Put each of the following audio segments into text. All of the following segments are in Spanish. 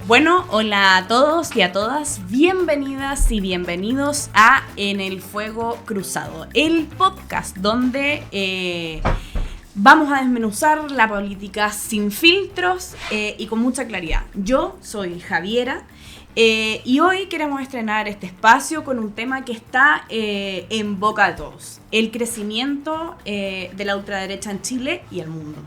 Bueno, hola a todos y a todas, bienvenidas y bienvenidos a En el Fuego Cruzado, el podcast donde vamos a desmenuzar la política sin filtros y con mucha claridad. Yo soy Javiera y hoy queremos estrenar este espacio con un tema que está en boca de todos, el crecimiento de la ultraderecha en Chile y el mundo.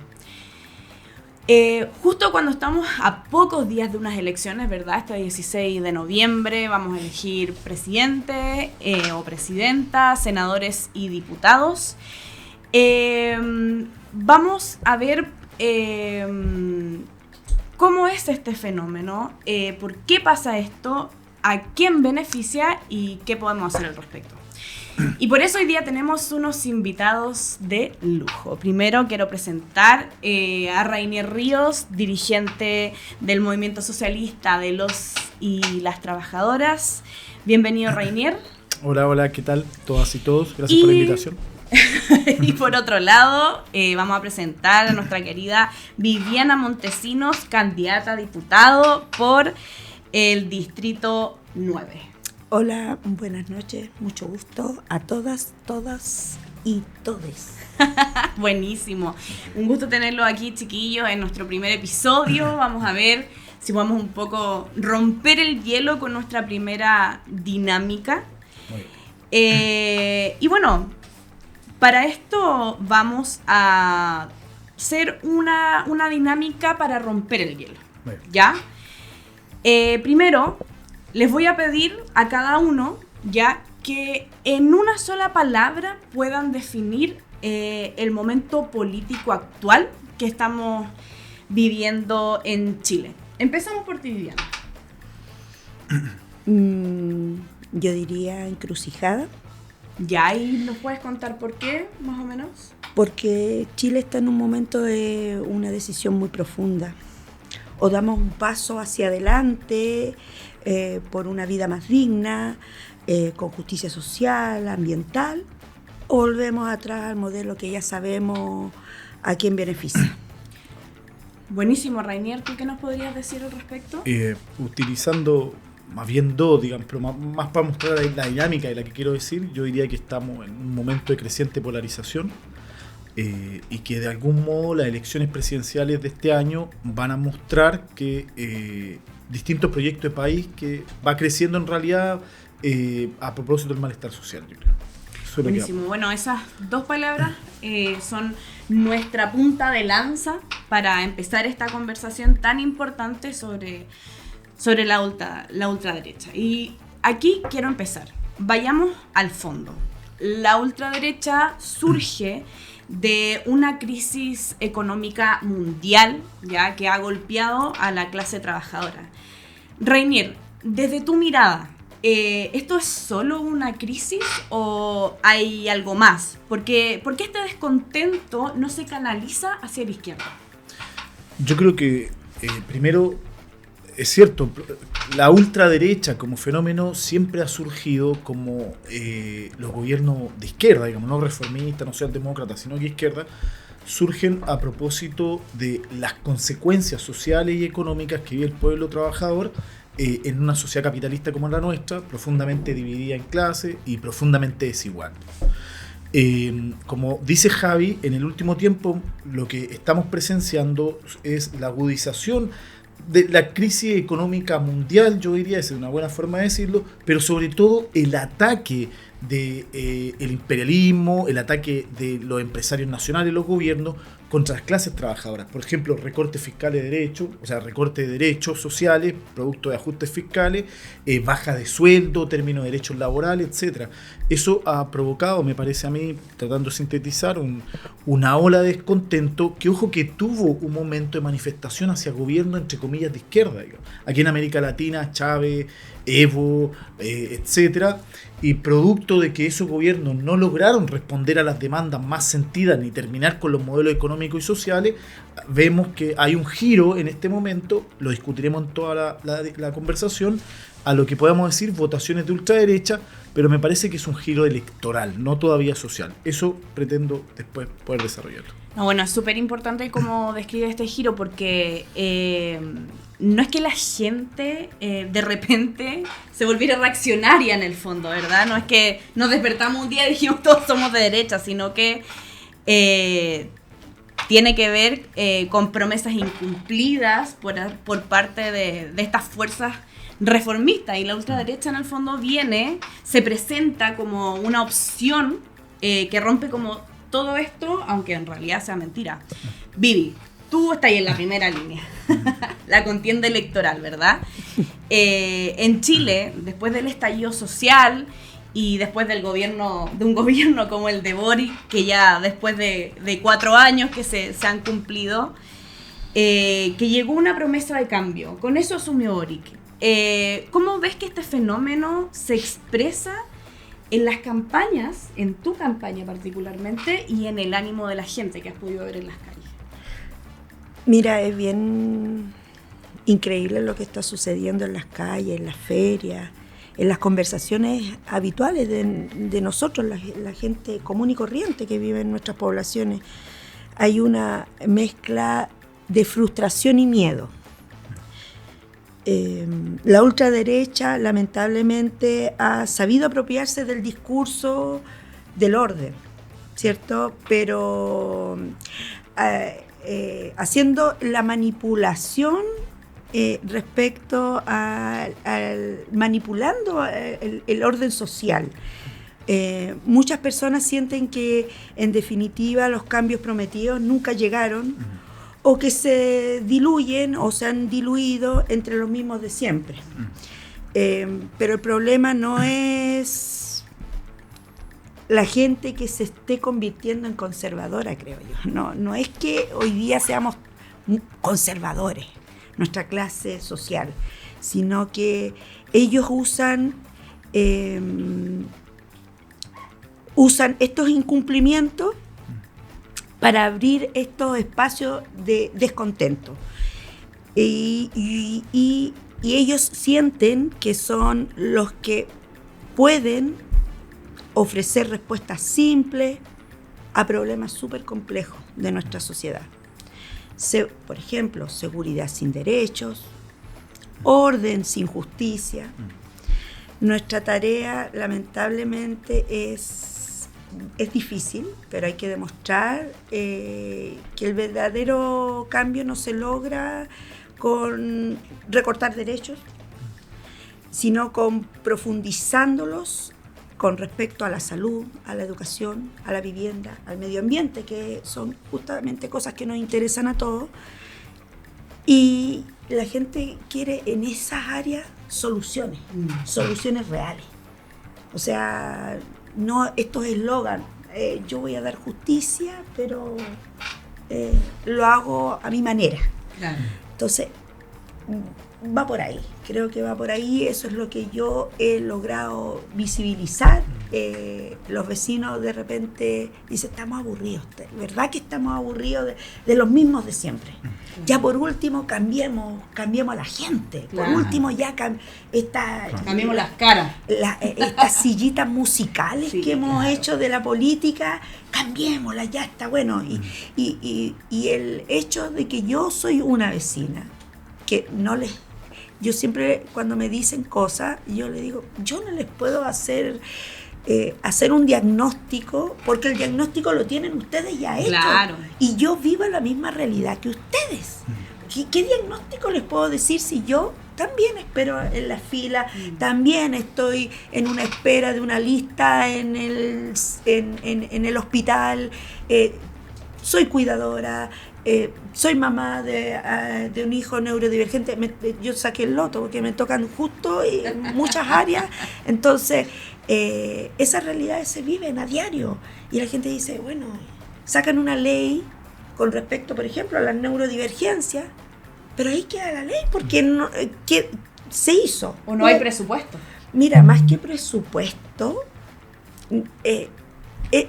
Justo cuando estamos a pocos días de unas elecciones, ¿verdad? Este 16 de noviembre vamos a elegir presidente o presidenta, senadores y diputados. Vamos a ver cómo es este fenómeno, por qué pasa esto, a quién beneficia y qué podemos hacer al respecto. Y por eso hoy día tenemos unos invitados de lujo. Primero quiero presentar a Rainier Ríos, dirigente del Movimiento Socialista de los y las Trabajadoras. Bienvenido, Rainier. Hola, ¿qué tal? Todas y todos, gracias por la invitación. Y por otro lado, vamos a presentar a nuestra querida Viviana Montesinos, candidata a diputado por el Distrito 9. Hola, buenas noches, mucho gusto a todas y todes. Buenísimo, un gusto tenerlo aquí, chiquillos, en nuestro primer episodio. Vamos a ver si podemos un poco romper el hielo con nuestra primera dinámica. Y bueno, para esto vamos a hacer una dinámica para romper el hielo, ¿ya? Primero, les voy a pedir a cada uno ya que en una sola palabra puedan definir el momento político actual que estamos viviendo en Chile. Empezamos por ti, Viviana. Yo diría encrucijada. Ya, ¿y nos puedes contar por qué, más o menos? Porque Chile está en un momento de una decisión muy profunda. O damos un paso hacia adelante por una vida más digna, con justicia social, ambiental, o volvemos atrás al modelo que ya sabemos a quién beneficia. Buenísimo, Rainier, ¿tú qué nos podrías decir al respecto? Utilizando más bien dos, digamos, pero más para mostrar la dinámica de la que quiero decir, yo diría que estamos en un momento de creciente polarización. Y que de algún modo las elecciones presidenciales de este año van a mostrar que distintos proyectos de país que va creciendo en realidad a propósito del malestar social, yo creo. Buenísimo. Bueno, esas dos palabras son nuestra punta de lanza para empezar esta conversación tan importante sobre la ultraderecha. Y aquí quiero empezar. Vayamos al fondo. La ultraderecha surge de una crisis económica mundial, ya que ha golpeado a la clase trabajadora. Rainier, desde tu mirada, ¿esto es solo una crisis o hay algo más? ¿Por qué este descontento no se canaliza hacia la izquierda? Yo creo que primero es cierto, la ultraderecha como fenómeno siempre ha surgido como los gobiernos de izquierda, digamos, no reformistas, no socialdemócratas, sino que izquierda, surgen a propósito de las consecuencias sociales y económicas que vive el pueblo trabajador en una sociedad capitalista como la nuestra, profundamente dividida en clases y profundamente desigual. Como dice Javi, en el último tiempo lo que estamos presenciando es la agudización de la crisis económica mundial, yo diría, esa es una buena forma de decirlo, pero sobre todo el ataque del imperialismo, el ataque de los empresarios nacionales, los gobiernos, contra las clases trabajadoras. Por ejemplo, recortes fiscales de derechos, o sea, recorte de derechos sociales, producto de ajustes fiscales, baja de sueldo, términos de derechos laborales, etc. Eso ha provocado, me parece a mí, tratando de sintetizar, una ola de descontento que, ojo, que tuvo un momento de manifestación hacia gobierno, entre comillas, de izquierda, digamos. Aquí en América Latina, Chávez, Evo, etcétera, y producto de que esos gobiernos no lograron responder a las demandas más sentidas ni terminar con los modelos económicos y sociales, vemos que hay un giro en este momento, lo discutiremos en toda la conversación, a lo que podamos decir votaciones de ultraderecha, pero me parece que es un giro electoral, no todavía social. Eso pretendo después poder desarrollarlo. No, bueno, es súper importante cómo describe este giro porque no es que la gente de repente se volviera reaccionaria en el fondo, ¿verdad? No es que nos despertamos un día y dijimos todos somos de derecha, sino que tiene que ver con promesas incumplidas por parte de estas fuerzas reformistas. Y la ultraderecha en el fondo se presenta como una opción que rompe como todo esto, aunque en realidad sea mentira. Vivi, tú estás ahí en la primera línea, la contienda electoral, ¿verdad? En Chile, después del estallido social y después de un gobierno como el de Boric, que ya después de 4 años que se han cumplido, que llegó una promesa de cambio. Con eso asumió Boric. ¿Cómo ves que este fenómeno se expresa en las campañas, en tu campaña particularmente, y en el ánimo de la gente que has podido ver en las calles? Mira, es bien increíble lo que está sucediendo en las calles, en las ferias, en las conversaciones habituales de nosotros, la gente común y corriente que vive en nuestras poblaciones. Hay una mezcla de frustración y miedo. La ultraderecha lamentablemente ha sabido apropiarse del discurso del orden, ¿cierto? Pero haciendo la manipulación respecto manipulando el orden social. Muchas personas sienten que en definitiva los cambios prometidos nunca llegaron, o que se diluyen o se han diluido entre los mismos de siempre. Pero el problema no es la gente que se esté convirtiendo en conservadora, creo yo. No es que hoy día seamos conservadores, nuestra clase social, sino que ellos usan estos incumplimientos para abrir estos espacios de descontento. Y ellos sienten que son los que pueden ofrecer respuestas simples a problemas súper complejos de nuestra sociedad. Por ejemplo, seguridad sin derechos, orden sin justicia. Nuestra tarea, lamentablemente, es difícil, pero hay que demostrar que el verdadero cambio no se logra con recortar derechos, sino con profundizándolos con respecto a la salud, a la educación, a la vivienda, al medio ambiente, que son justamente cosas que nos interesan a todos. Y la gente quiere en esas áreas soluciones reales. O sea, no estos eslogan, yo voy a dar justicia, pero lo hago a mi manera. Claro. Entonces, va por ahí, creo que va por ahí, eso es lo que yo he logrado visibilizar. Los vecinos de repente dicen, estamos aburridos, ¿verdad que estamos aburridos de los mismos de siempre? Ya por último cambiemos a la gente, claro. Por último ya cambiemos las caras. Estas sillitas musicales que hemos hecho de la política, cambiémoslas, ya está bueno. Y el hecho de que yo soy una vecina, que yo siempre cuando me dicen cosas, yo les digo, yo no les puedo hacer un diagnóstico, porque el diagnóstico lo tienen ustedes ya hecho. Claro. Y yo vivo la misma realidad que ustedes. ¿Qué diagnóstico les puedo decir si yo también espero en la fila, también estoy en una espera de una lista en el hospital, soy cuidadora, soy mamá de un hijo neurodivergente, yo saqué el loto porque me tocan justo en muchas áreas, entonces esas realidades se viven a diario y la gente dice, bueno, sacan una ley con respecto, por ejemplo, a las neurodivergencias, pero ahí queda la ley porque ¿qué se hizo? ¿O no hay presupuesto? Mira, más que presupuesto,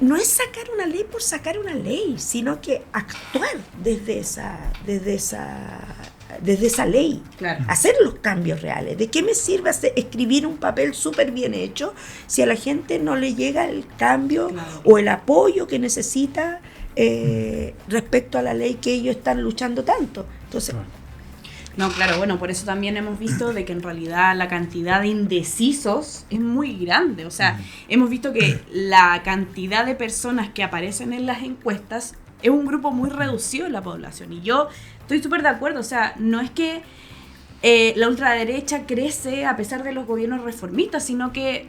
no es sacar una ley por sacar una ley, sino que actuar desde esa desde esa ley, Claro. hacer los cambios reales. ¿De qué me sirve escribir un papel súper bien hecho si a la gente no le llega el cambio Claro. o el apoyo que necesita respecto a la ley que ellos están luchando tanto? Entonces, No, claro, bueno, por eso también hemos visto de que en realidad la cantidad de indecisos es muy grande. O sea, hemos visto que la cantidad de personas que aparecen en las encuestas es un grupo muy reducido de la población. Y yo estoy súper de acuerdo. O sea, no es que la ultraderecha crece a pesar de los gobiernos reformistas, sino que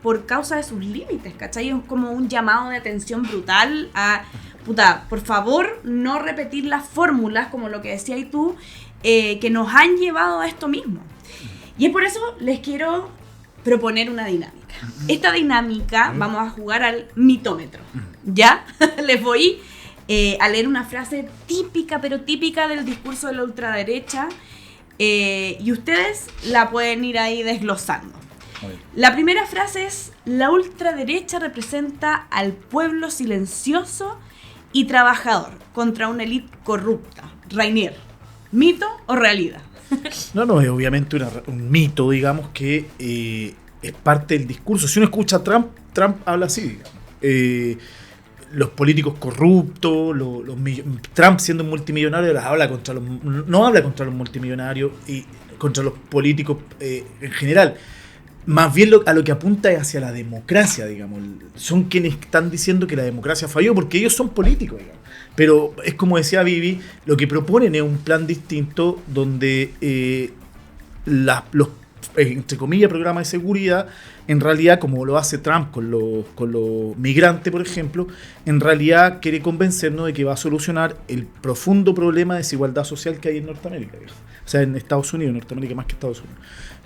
por causa de sus límites, ¿cachai? Es como un llamado de atención brutal a, puta, por favor, no repetir las fórmulas, como lo que decías tú, que nos han llevado a esto mismo. Y es por eso les quiero proponer una dinámica. Esta dinámica vamos a jugar al mitómetro, ¿ya? Les voy a leer una frase típica, pero típica del discurso de la ultraderecha, y ustedes la pueden ir ahí desglosando. La primera frase es: la ultraderecha representa al pueblo silencioso y trabajador contra una élite corrupta. Rainier, ¿mito o realidad? No, es obviamente un mito, digamos, que es parte del discurso. Si uno escucha a Trump habla así, digamos. Los políticos corruptos, Trump siendo un multimillonario no habla contra los multimillonarios y contra los políticos en general. Más bien a lo que apunta es hacia la democracia, digamos. Son quienes están diciendo que la democracia falló porque ellos son políticos, digamos. Pero es como decía Vivi, lo que proponen es un plan distinto donde los, entre comillas, programas de seguridad, en realidad, como lo hace Trump con los migrantes, por ejemplo, en realidad quiere convencernos de que va a solucionar el profundo problema de desigualdad social que hay en Norteamérica, digamos. O sea, en Estados Unidos, Norteamérica más que Estados Unidos.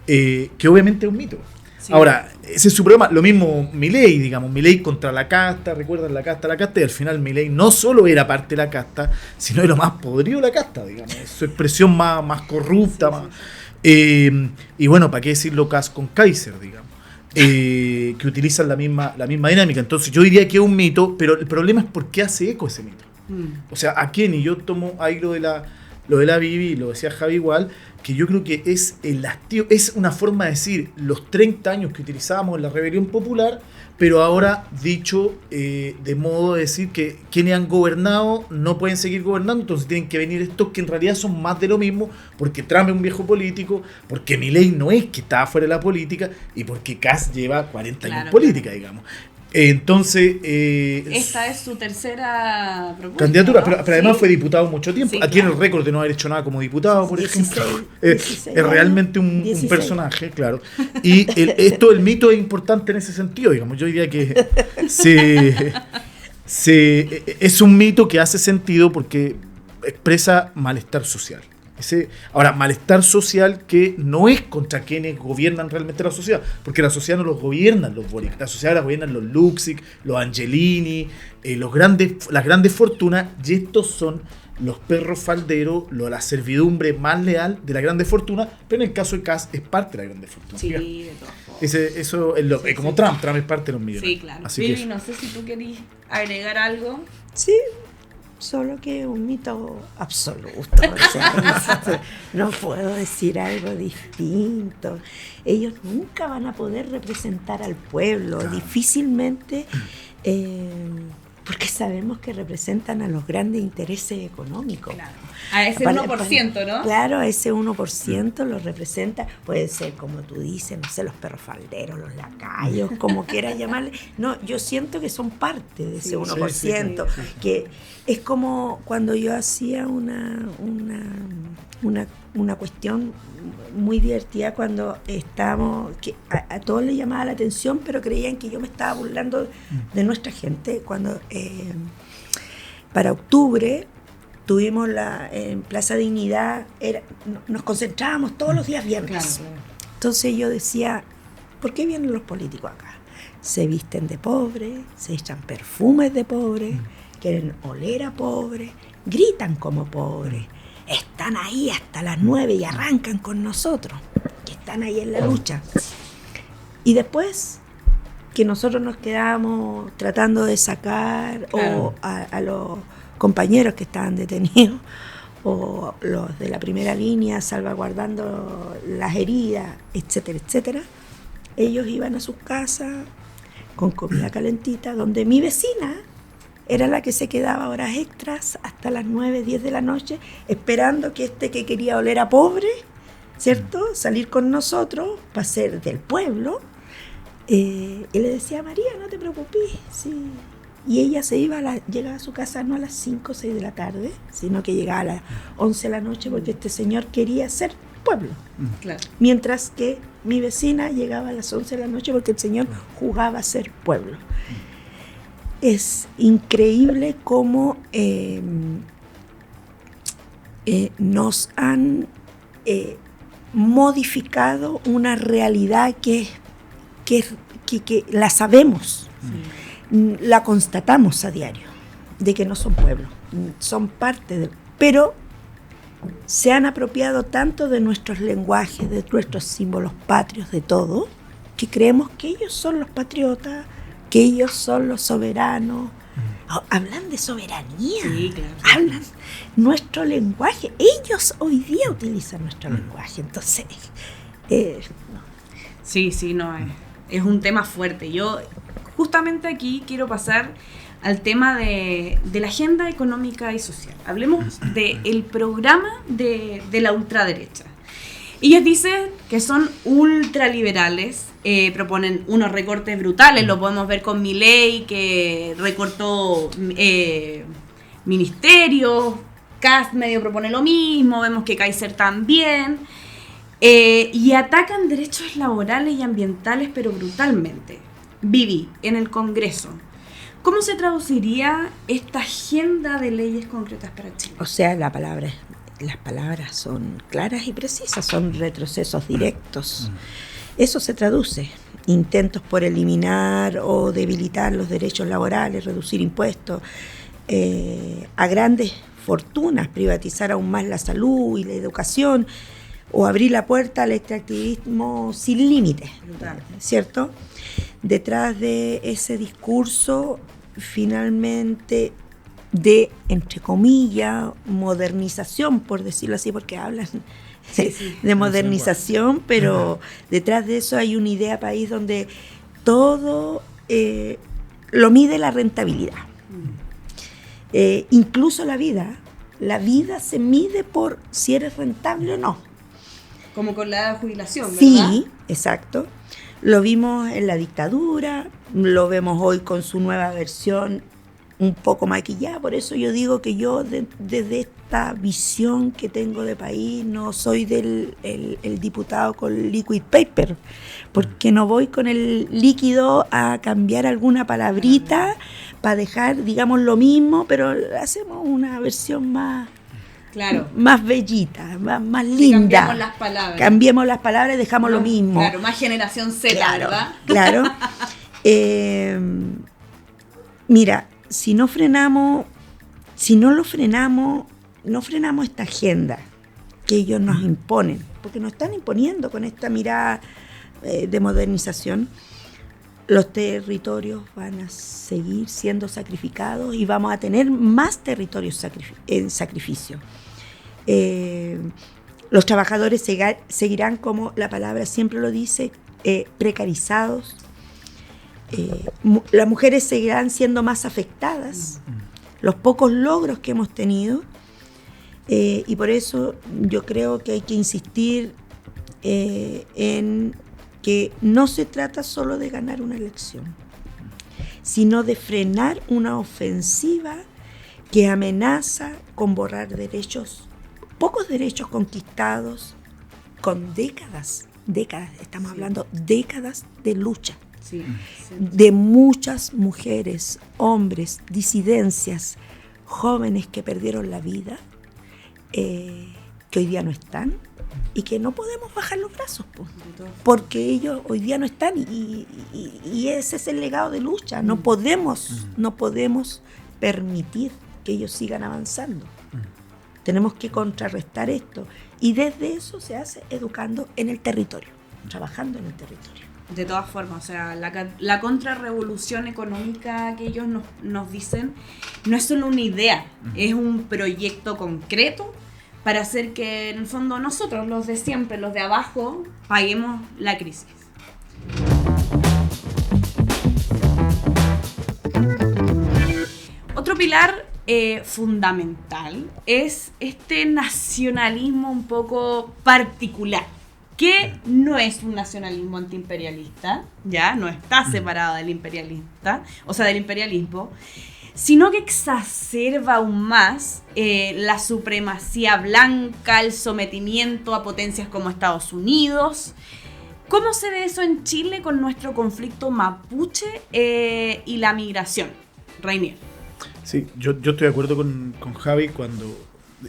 Que obviamente es un mito. Sí. Ahora, ese es su problema. Lo mismo Milei, digamos, Milei contra la casta, recuerdan la casta, y al final Milei no solo era parte de la casta, sino de lo más podrido de la casta, digamos, su expresión más corrupta. Sí, más, sí. Y bueno, ¿para qué decirlo con Kaiser, digamos? Que utilizan la misma dinámica. Entonces yo diría que es un mito, pero el problema es por qué hace eco ese mito. O sea, ¿a quién? Y yo tomo ahí lo de la Vivi, lo decía Javi igual, que yo creo que es el hastío, es una forma de decir los 30 años que utilizábamos en la rebelión popular, pero ahora dicho de modo de decir que quienes han gobernado no pueden seguir gobernando, entonces tienen que venir estos que en realidad son más de lo mismo, porque Trump es un viejo político, porque Milei no es que está fuera de la política, y porque Kass lleva 40 años en política, digamos. Entonces esta es su tercera propuesta, candidatura, ¿no? pero además fue diputado mucho tiempo. Sí, tiene el récord de no haber hecho nada como diputado, por 16, ejemplo. 16 es realmente un personaje, claro. Y el mito es importante en ese sentido, digamos. Yo diría que es un mito que hace sentido porque expresa malestar social. Ahora, malestar social que no es contra quienes gobiernan realmente la sociedad, porque la sociedad no los gobiernan los Boric, la sociedad la gobiernan los Luxic, los Angelini, las grandes fortunas, y estos son los perros falderos, la servidumbre más leal de la grande fortuna, pero en el caso de Kass es parte de la grande fortuna. Sí, de todas formas. Eso es como Trump es parte de los millonarios. Sí, claro. Así Vivi, no sé si tú querías agregar algo. Sí. Solo que es un mito absoluto. O sea, no puedo decir algo distinto. Ellos nunca van a poder representar al pueblo, claro. Difícilmente, porque sabemos que representan a los grandes intereses económicos. Claro. A ese 1%, ¿no? Claro, a ese 1% lo representa, puede ser como tú dices, no sé, los perros falderos, los lacayos, como quieras llamarle. No, yo siento que son parte de ese 1%, que es como cuando yo hacía una cuestión muy divertida cuando estábamos, que a todos les llamaba la atención, pero creían que yo me estaba burlando de nuestra gente, cuando para octubre tuvimos en Plaza Dignidad, nos concentrábamos todos los días viernes. Claro. Entonces yo decía, ¿por qué vienen los políticos acá? Se visten de pobre, se echan perfumes de pobre, quieren oler a pobre, gritan como pobres, están ahí hasta las 9 y arrancan con nosotros, que están ahí en la lucha. Y después que nosotros nos quedamos tratando de sacar, claro, o a los compañeros que estaban detenidos, o los de la primera línea salvaguardando las heridas, etcétera, etcétera, ellos iban a sus casas con comida calentita, donde mi vecina era la que se quedaba horas extras hasta las 9, 10 de la noche, esperando que que quería oler a pobre, ¿cierto?, salir con nosotros para ser del pueblo. Y le decía, María, no te preocupes, sí. Y ella llegaba a su casa no a las 5 o 6 de la tarde, sino que llegaba a las 11 de la noche, porque este señor quería ser pueblo. Claro. Mientras que mi vecina llegaba a las 11 de la noche porque el señor jugaba a ser pueblo. Es increíble cómo nos han modificado una realidad que la sabemos, la constatamos a diario, de que no son pueblo, son parte de... Pero se han apropiado tanto de nuestros lenguajes, de nuestros símbolos patrios, de todo, que creemos que ellos son los patriotas, que ellos son los soberanos. Hablan de soberanía, sí, claro. Hablan nuestro lenguaje. Ellos hoy día utilizan nuestro lenguaje. Entonces, no. Sí, no, es un tema fuerte. Yo justamente aquí quiero pasar al tema de la agenda económica y social. Hablemos del programa de la ultraderecha. Ellos dicen que son ultraliberales, proponen unos recortes brutales, lo podemos ver con Milei, que recortó ministerios, Kast medio propone lo mismo, vemos que Kaiser también, y atacan derechos laborales y ambientales, pero brutalmente. Vivi, en el Congreso, ¿cómo se traduciría esta agenda de leyes concretas para Chile? O sea, las palabras son claras y precisas, son retrocesos directos. Eso se traduce. Intentos por eliminar o debilitar los derechos laborales, reducir impuestos, a grandes fortunas, privatizar aún más la salud y la educación, o abrir la puerta al extractivismo sin límites, ¿cierto? Detrás de ese discurso, finalmente, de, entre comillas, modernización, por decirlo así, porque hablan de modernización, pero detrás de eso hay una idea país donde todo lo mide la rentabilidad. Incluso la vida se mide por si eres rentable o no. Como con la jubilación, ¿verdad? Sí, exacto. Lo vimos en la dictadura, lo vemos hoy con su nueva versión un poco maquillada. Por eso yo digo que yo desde esta visión que tengo de país no soy el diputado con liquid paper, porque no voy con el líquido a cambiar alguna palabrita para dejar, digamos, lo mismo, pero hacemos una versión más... Claro. Más bellita, más Sí, linda. Cambiemos las palabras Y dejamos lo mismo. Claro, más generación Z, claro, ¿verdad? Claro. Mira, si no lo frenamos, no frenamos esta agenda que ellos nos imponen, porque nos están imponiendo con esta mirada de modernización. Los territorios van a seguir siendo sacrificados y vamos a tener más territorios en sacrificio. Los trabajadores seguirán, como la palabra siempre lo dice, precarizados. Las mujeres seguirán siendo más afectadas. Los pocos logros que hemos tenido. Y por eso yo creo que hay que insistir en que no se trata solo de ganar una elección, sino de frenar una ofensiva que amenaza con borrar pocos derechos conquistados con décadas, estamos hablando décadas de lucha, de muchas mujeres, hombres, disidencias, jóvenes que perdieron la vida, que hoy día no están, y que no podemos bajar los brazos, porque ellos hoy día no están, y ese es el legado de lucha. No podemos permitir que ellos sigan avanzando. Tenemos que contrarrestar esto, y desde eso se hace educando en el territorio, trabajando en el territorio. De todas formas, o sea, la contrarrevolución económica que ellos nos dicen no es solo una idea, es un proyecto concreto para hacer que en el fondo nosotros, los de siempre, los de abajo, paguemos la crisis. Otro pilar fundamental es este nacionalismo un poco particular, que no es un nacionalismo antiimperialista, ya no está separado del imperialista, o sea, del imperialismo, sino que exacerba aún más la supremacía blanca, el sometimiento a potencias como Estados Unidos. ¿Cómo se ve eso en Chile con nuestro conflicto mapuche y la migración? Rainier. Sí, yo estoy de acuerdo con Javi cuando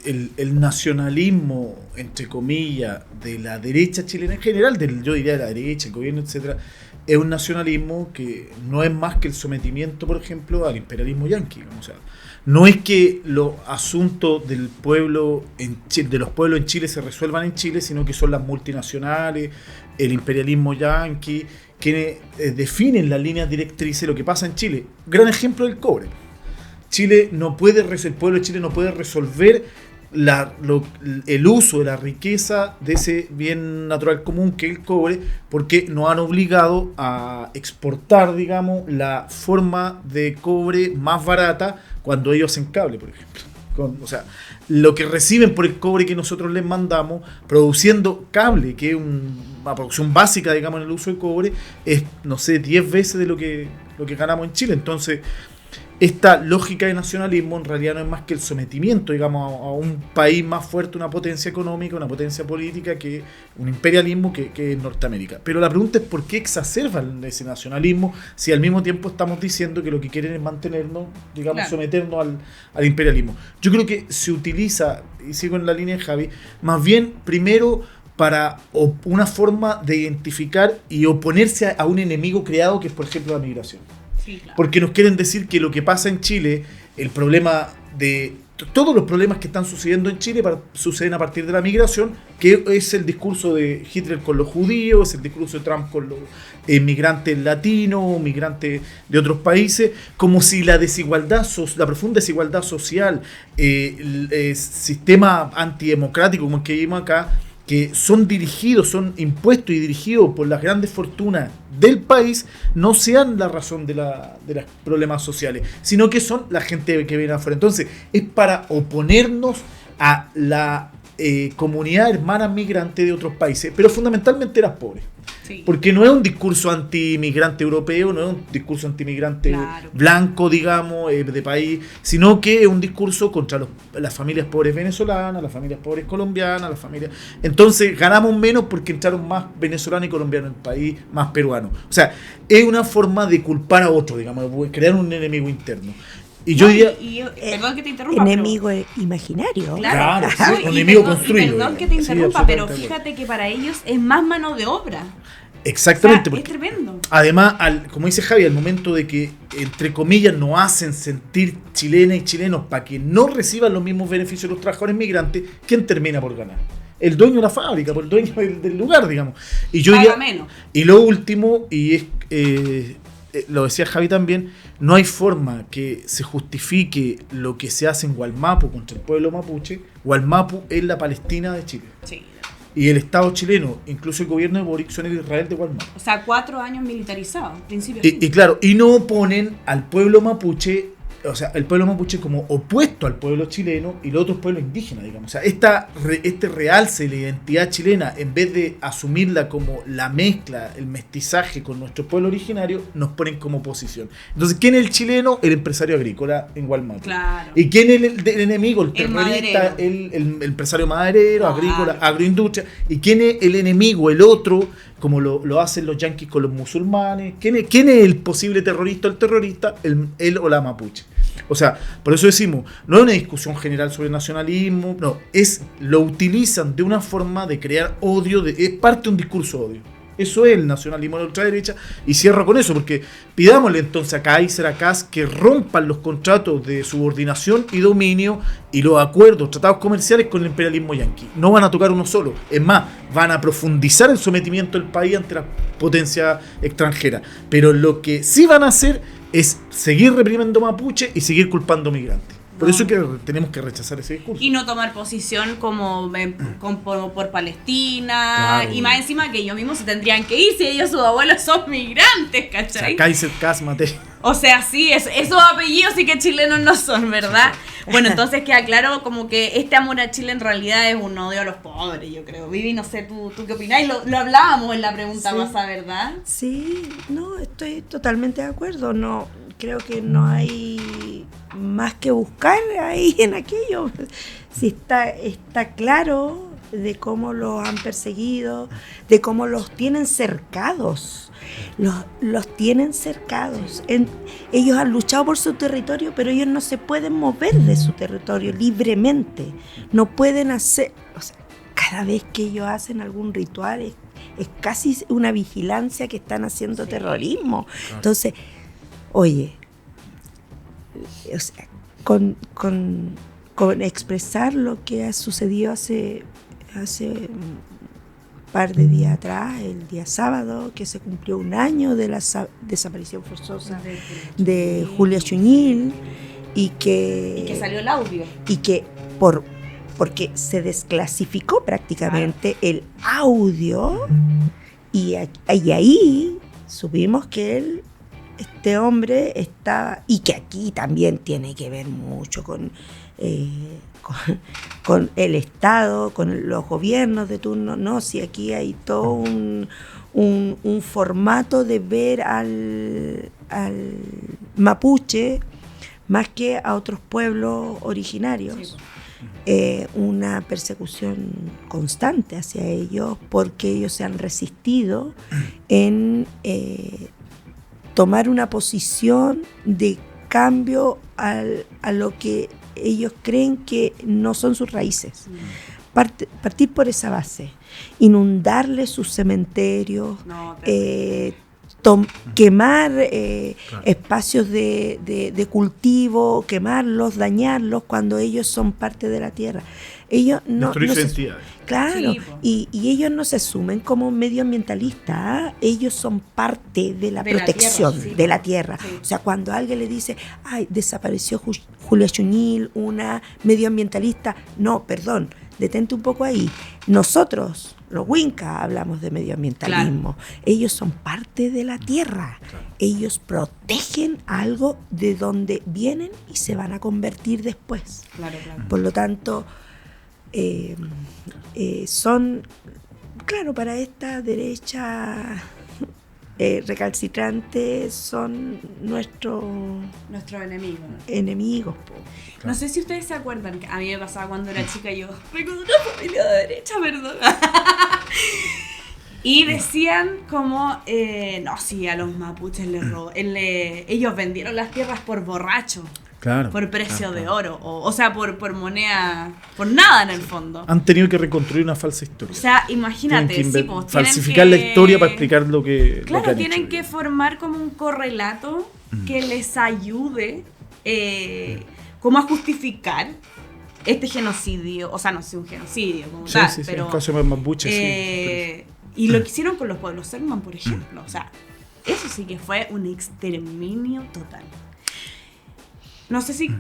el nacionalismo, entre comillas, de la derecha chilena en general, yo diría de la derecha, el gobierno, etcétera, es un nacionalismo que no es más que el sometimiento, por ejemplo, al imperialismo yanqui. O sea, no es que los asuntos del pueblo de los pueblos en Chile se resuelvan en Chile, sino que son las multinacionales, el imperialismo yanqui, quienes definen las líneas directrices de lo que pasa en Chile. Gran ejemplo del cobre. El pueblo de Chile no puede resolver el uso de la riqueza de ese bien natural común que es el cobre, porque nos han obligado a exportar, digamos, la forma de cobre más barata cuando ellos hacen cable, por ejemplo. O sea, lo que reciben por el cobre que nosotros les mandamos, produciendo cable, que es una producción básica, digamos, en el uso de cobre, es, no sé, 10 veces de lo que ganamos en Chile. Entonces, esta lógica de nacionalismo en realidad no es más que el sometimiento, digamos, a un país más fuerte, una potencia económica, una potencia política, que un imperialismo que es Norteamérica. Pero la pregunta es por qué exacerban ese nacionalismo si al mismo tiempo estamos diciendo que lo que quieren es mantenernos, digamos, claro, someternos al imperialismo. Yo creo que se utiliza, y sigo en la línea de Javi, más bien primero para una forma de identificar y oponerse a un enemigo creado que es, por ejemplo, la migración. Sí, claro. Porque nos quieren decir que lo que pasa en Chile, el problema de todos los problemas que están sucediendo en Chile suceden a partir de la migración, que es el discurso de Hitler con los judíos, es el discurso de Trump con los migrantes latinos, migrantes de otros países, como si la profunda desigualdad social, el sistema antidemocrático como el que vivimos acá, que son impuestos y dirigidos por las grandes fortunas del país, no sean la razón de los problemas sociales, sino que son la gente que viene afuera. Entonces, es para oponernos a la comunidad hermana migrante de otros países, pero fundamentalmente las pobres. Sí. Porque no es un discurso anti-migrante europeo, no es un discurso anti-migrante, claro, blanco, digamos, de país, sino que es un discurso contra las familias pobres venezolanas, las familias pobres colombianas, las familias... Entonces ganamos menos porque entraron más venezolanos y colombianos en el país, más peruanos. O sea, es una forma de culpar a otro, digamos, crear un enemigo interno. Y yo diría... perdón que te interrumpa. Enemigo imaginario. Claro, sí, un enemigo construido. Perdón que te interrumpa, sí, pero fíjate que para ellos es más mano de obra. Exactamente. O sea, es tremendo. Además, como dice Javi, al momento de que, entre comillas, nos hacen sentir chilenas y chilenos para que no reciban los mismos beneficios de los trabajadores migrantes, ¿quién termina por ganar? El dueño de la fábrica, el dueño del lugar, digamos. Y yo diría, menos. Y lo último, y es... lo decía Javi también, no hay forma que se justifique lo que se hace en Gualmapu contra el pueblo mapuche. Gualmapu es la Palestina de Chile. Sí. Y el Estado chileno, incluso el gobierno de Boric, son el Israel de Gualmapu. O sea, 4 años militarizados, en principio. Y claro, y no oponen al pueblo mapuche, o sea, el pueblo mapuche como opuesto al pueblo chileno y los otros pueblos indígenas, digamos. O sea, este realce de la identidad chilena, en vez de asumirla como la mezcla, el mestizaje con nuestro pueblo originario, nos ponen como oposición. Entonces, ¿quién es el chileno? El empresario agrícola en Gualmapu. Claro. ¿Y quién es el enemigo? El terrorista, el empresario maderero, agrícola, agroindustria. ¿Y quién es el enemigo? El otro, como lo hacen los yanquis con los musulmanes. ¿Quién es el posible terrorista o el terrorista? Él o la mapuche. O sea, por eso decimos, no es una discusión general sobre nacionalismo, no, lo utilizan de una forma de crear odio, es parte de un discurso de odio. Eso es el nacionalismo de la ultraderecha, y cierro con eso, porque pidámosle entonces a Kaiser, a Kass, que rompan los contratos de subordinación y dominio y los acuerdos, tratados comerciales con el imperialismo yanqui. No van a tocar uno solo, es más, van a profundizar el sometimiento del país ante la potencia extranjera. Pero lo que sí van a hacer es seguir reprimiendo mapuche y seguir culpando migrantes. Por eso que tenemos que rechazar ese discurso. Y no tomar posición como por Palestina. Claro. Y más encima que ellos mismos se tendrían que ir si ellos, sus abuelos, son migrantes, O ¿cachai? sea, Kaiser, Kass, Matei. O sea, sí, esos apellidos sí que chilenos no son, ¿verdad? Bueno, entonces queda claro como que este amor a Chile en realidad es un odio a los pobres, yo creo. Vivi, no sé, ¿tú qué opinás? Lo hablábamos en la pregunta Sí. pasada, ¿verdad? Sí, no, estoy totalmente de acuerdo. No, creo que no hay más que buscar ahí en aquello. Si está claro de cómo los han perseguido, de cómo los tienen cercados. Los tienen cercados. Ellos han luchado por su territorio, pero ellos no se pueden mover de su territorio libremente. No pueden hacer, o sea, cada vez que ellos hacen algún ritual es casi una vigilancia que están haciendo terrorismo. Claro. Entonces, oye, o sea, con expresar lo que ha sucedido hace un par de días atrás, el día sábado, que se cumplió un año de la desaparición forzosa de Julia Chuñil y que salió el audio. y que porque se desclasificó prácticamente el audio y ahí supimos que este hombre estaba, y que aquí también tiene que ver mucho con el Estado, con los gobiernos de turno, no, si aquí hay todo un formato de ver al mapuche más que a otros pueblos originarios. Sí. Una persecución constante hacia ellos porque ellos se han resistido en tomar una posición de cambio a lo que ellos creen que no son sus raíces. Partir por esa base, inundarle sus cementerios, quemar espacios de cultivo, quemarlos, dañarlos cuando ellos son parte de la tierra. Ellos no Destruir su se, identidad. claro, Sí, y ellos no se asumen como medioambientalistas, ¿ah? Ellos son parte de la protección tierra, sí, de la tierra. Sí. O sea, cuando alguien le dice, ay, desapareció Julia Chuñil, una medioambientalista, no, perdón, detente un poco ahí. Nosotros, los Winca, hablamos de medioambientalismo. Claro. Ellos son parte de la tierra. Claro. Ellos protegen algo de donde vienen y se van a convertir después. Claro, claro. Por lo tanto, son, claro, para esta derecha recalcitrante, son nuestros enemigos. No sé si ustedes se acuerdan, que a mí me pasaba cuando era chica, yo vengo de una familia de derecha, perdón. Y decían como, no, sí, a los mapuches les robó, ellos vendieron las tierras por borracho. Claro, por precio claro. de oro, o sea, por moneda, por nada en el fondo. Han tenido que reconstruir una falsa historia. O sea, imagínate, falsificar la historia para explicar lo que claro, lo que tienen que formar como un correlato que les ayude como a justificar este genocidio, o sea, no sé, un genocidio como tal, sí, pero en el caso de Mapuche, y lo que hicieron con los pueblos Selman, por ejemplo, o sea, eso sí que fue un exterminio total. No sé si...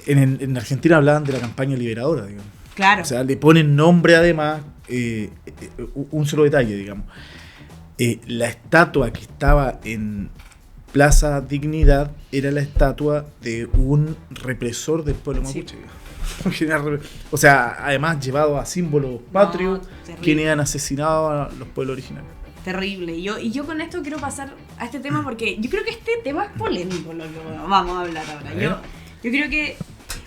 En Argentina hablaban de la campaña liberadora, digamos. Claro. O sea, le ponen nombre además, un solo detalle, digamos. La estatua que estaba en Plaza Dignidad era la estatua de un represor del pueblo mapuche. Sí. O sea, además llevado a símbolos patrios, quienes han asesinado a los pueblos originarios. Terrible. Y yo con esto quiero pasar a este tema porque yo creo que este tema es polémico, lo que vamos a hablar ahora. Yo creo que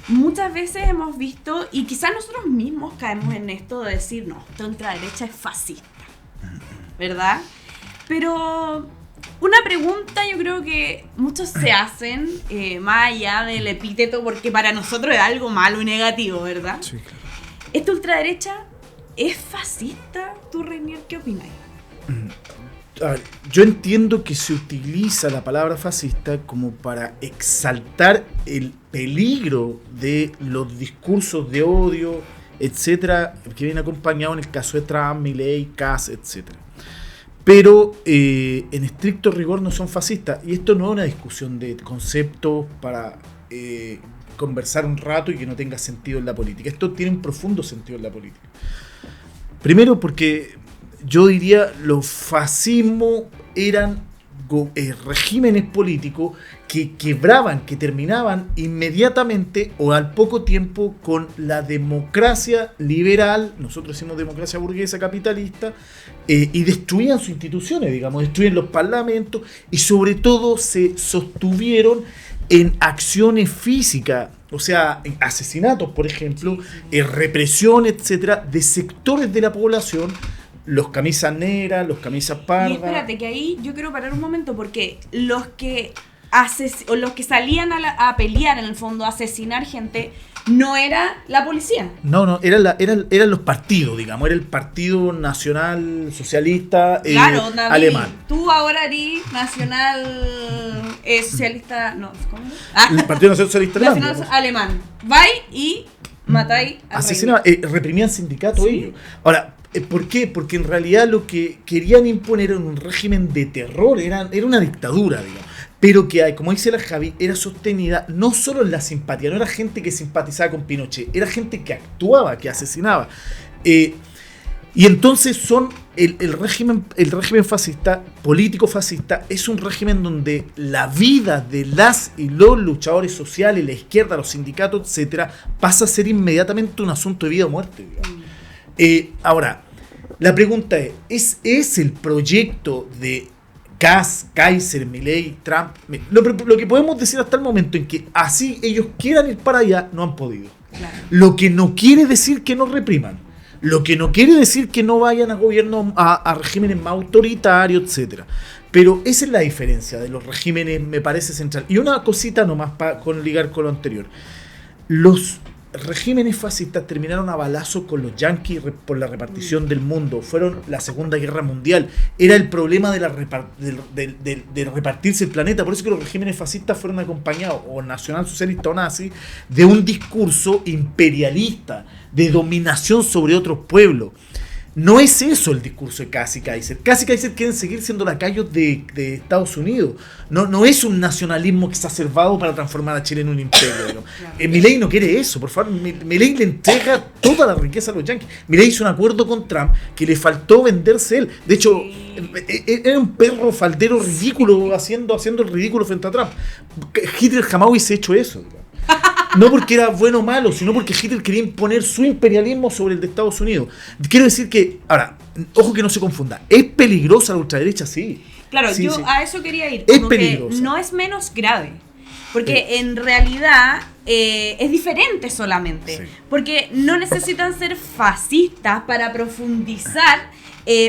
muchas veces hemos visto, y quizás nosotros mismos caemos en esto de decir, no, esta ultraderecha es fascista, ¿verdad? Pero una pregunta yo creo que muchos se hacen, más allá del epíteto, porque para nosotros es algo malo y negativo, ¿verdad? Sí, claro. ¿Esta ultraderecha es fascista? ¿Tú, Reinier, qué opinas? A ver, yo entiendo que se utiliza la palabra fascista como para exaltar el peligro de los discursos de odio, etcétera, que viene acompañado en el caso de Trump, Milei, Kass, etcétera. Pero en estricto rigor no son fascistas, y esto no es una discusión de conceptos para conversar un rato y que no tenga sentido en la política. Esto tiene un profundo sentido en la política. Primero porque yo diría los fascismos eran regímenes políticos que quebraban, que terminaban inmediatamente o al poco tiempo con la democracia liberal, nosotros decimos democracia burguesa capitalista, y destruían sus instituciones, digamos, destruían los parlamentos y sobre todo se sostuvieron en acciones físicas, o sea, en asesinatos, por ejemplo, represión, etcétera, de sectores de la población. Los camisas negras, los camisas pardas. Y espérate, que ahí yo quiero parar un momento, porque los que salían a pelear, en el fondo, a asesinar gente, no era la policía. No, eran los partidos, digamos. Era el Partido Nacional Socialista claro, alemán. Tú ahora eres nacional socialista. No, ¿cómo? El Partido Nacional Socialista alemán. Nacional alemán. Vais y matáis a asesinaban, reprimían sindicatos ¿sí? ellos. Ahora, ¿por qué? Porque en realidad lo que querían imponer era un régimen de terror, era una dictadura, digamos. Pero que, como dice la Javi, era sostenida no solo en la simpatía, no era gente que simpatizaba con Pinochet, era gente que actuaba, que asesinaba. Y entonces el régimen fascista, político fascista, es un régimen donde la vida de las y los luchadores sociales, la izquierda, los sindicatos, etcétera, pasa a ser inmediatamente un asunto de vida o muerte, digamos. Ahora, la pregunta ¿es el proyecto de Kass, Kaiser, Milei, Trump? Lo que podemos decir hasta el momento en que así ellos quieran ir para allá, no han podido. Claro. Lo que no quiere decir que no repriman. Lo que no quiere decir que no vayan a gobiernos, a regímenes más autoritarios, etcétera. Pero esa es la diferencia de los regímenes, me parece central. Y una cosita nomás para ligar con lo anterior. Los regímenes fascistas terminaron a balazo con los yanquis por la repartición del mundo. Fueron la Segunda Guerra Mundial. Era el problema de repartirse el planeta. Por eso que los regímenes fascistas fueron acompañados, o nacionalsocialista o nazi, de un discurso imperialista, de dominación sobre otros pueblos. No es eso el discurso de Kass y Kaiser. Kass y Kaiser quieren seguir siendo lacayos de Estados Unidos. No es un nacionalismo exacerbado para transformar a Chile en un imperio. ¿No? Claro. Milei no quiere eso, por favor. Milei le entrega toda la riqueza a los yanquis. Milei hizo un acuerdo con Trump que le faltó venderse él. De hecho, era un perro faldero ridículo haciendo el ridículo frente a Trump. Hitler jamás hubiese hecho eso, digamos. No porque era bueno o malo, sino porque Hitler quería imponer su imperialismo sobre el de Estados Unidos. Quiero decir que, ahora, ojo que no se confunda, ¿es peligrosa la ultraderecha? Sí. Claro, sí, yo sí. A eso quería ir. Es como peligrosa. Que no es menos grave. Porque en realidad es diferente solamente. Sí. Porque no necesitan ser fascistas para profundizar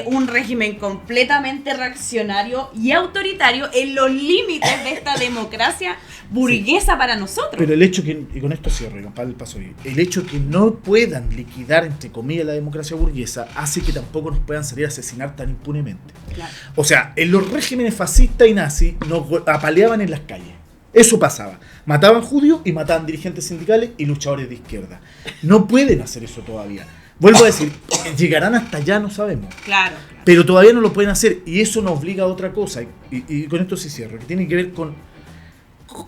un régimen completamente reaccionario y autoritario en los límites de esta democracia burguesa sí. Para nosotros. Pero el hecho que, y con esto cierro, para el paso bien, el hecho que no puedan liquidar, entre comillas, la democracia burguesa hace que tampoco nos puedan salir a asesinar tan impunemente. Claro. O sea, en los regímenes fascistas y nazis nos apaleaban en las calles. Eso pasaba. Mataban judíos y mataban dirigentes sindicales y luchadores de izquierda. No pueden hacer eso todavía. Vuelvo a decir, llegarán hasta allá, no sabemos. Claro. Pero todavía no lo pueden hacer y eso nos obliga a otra cosa. Y con esto sí cierro, que tiene que ver con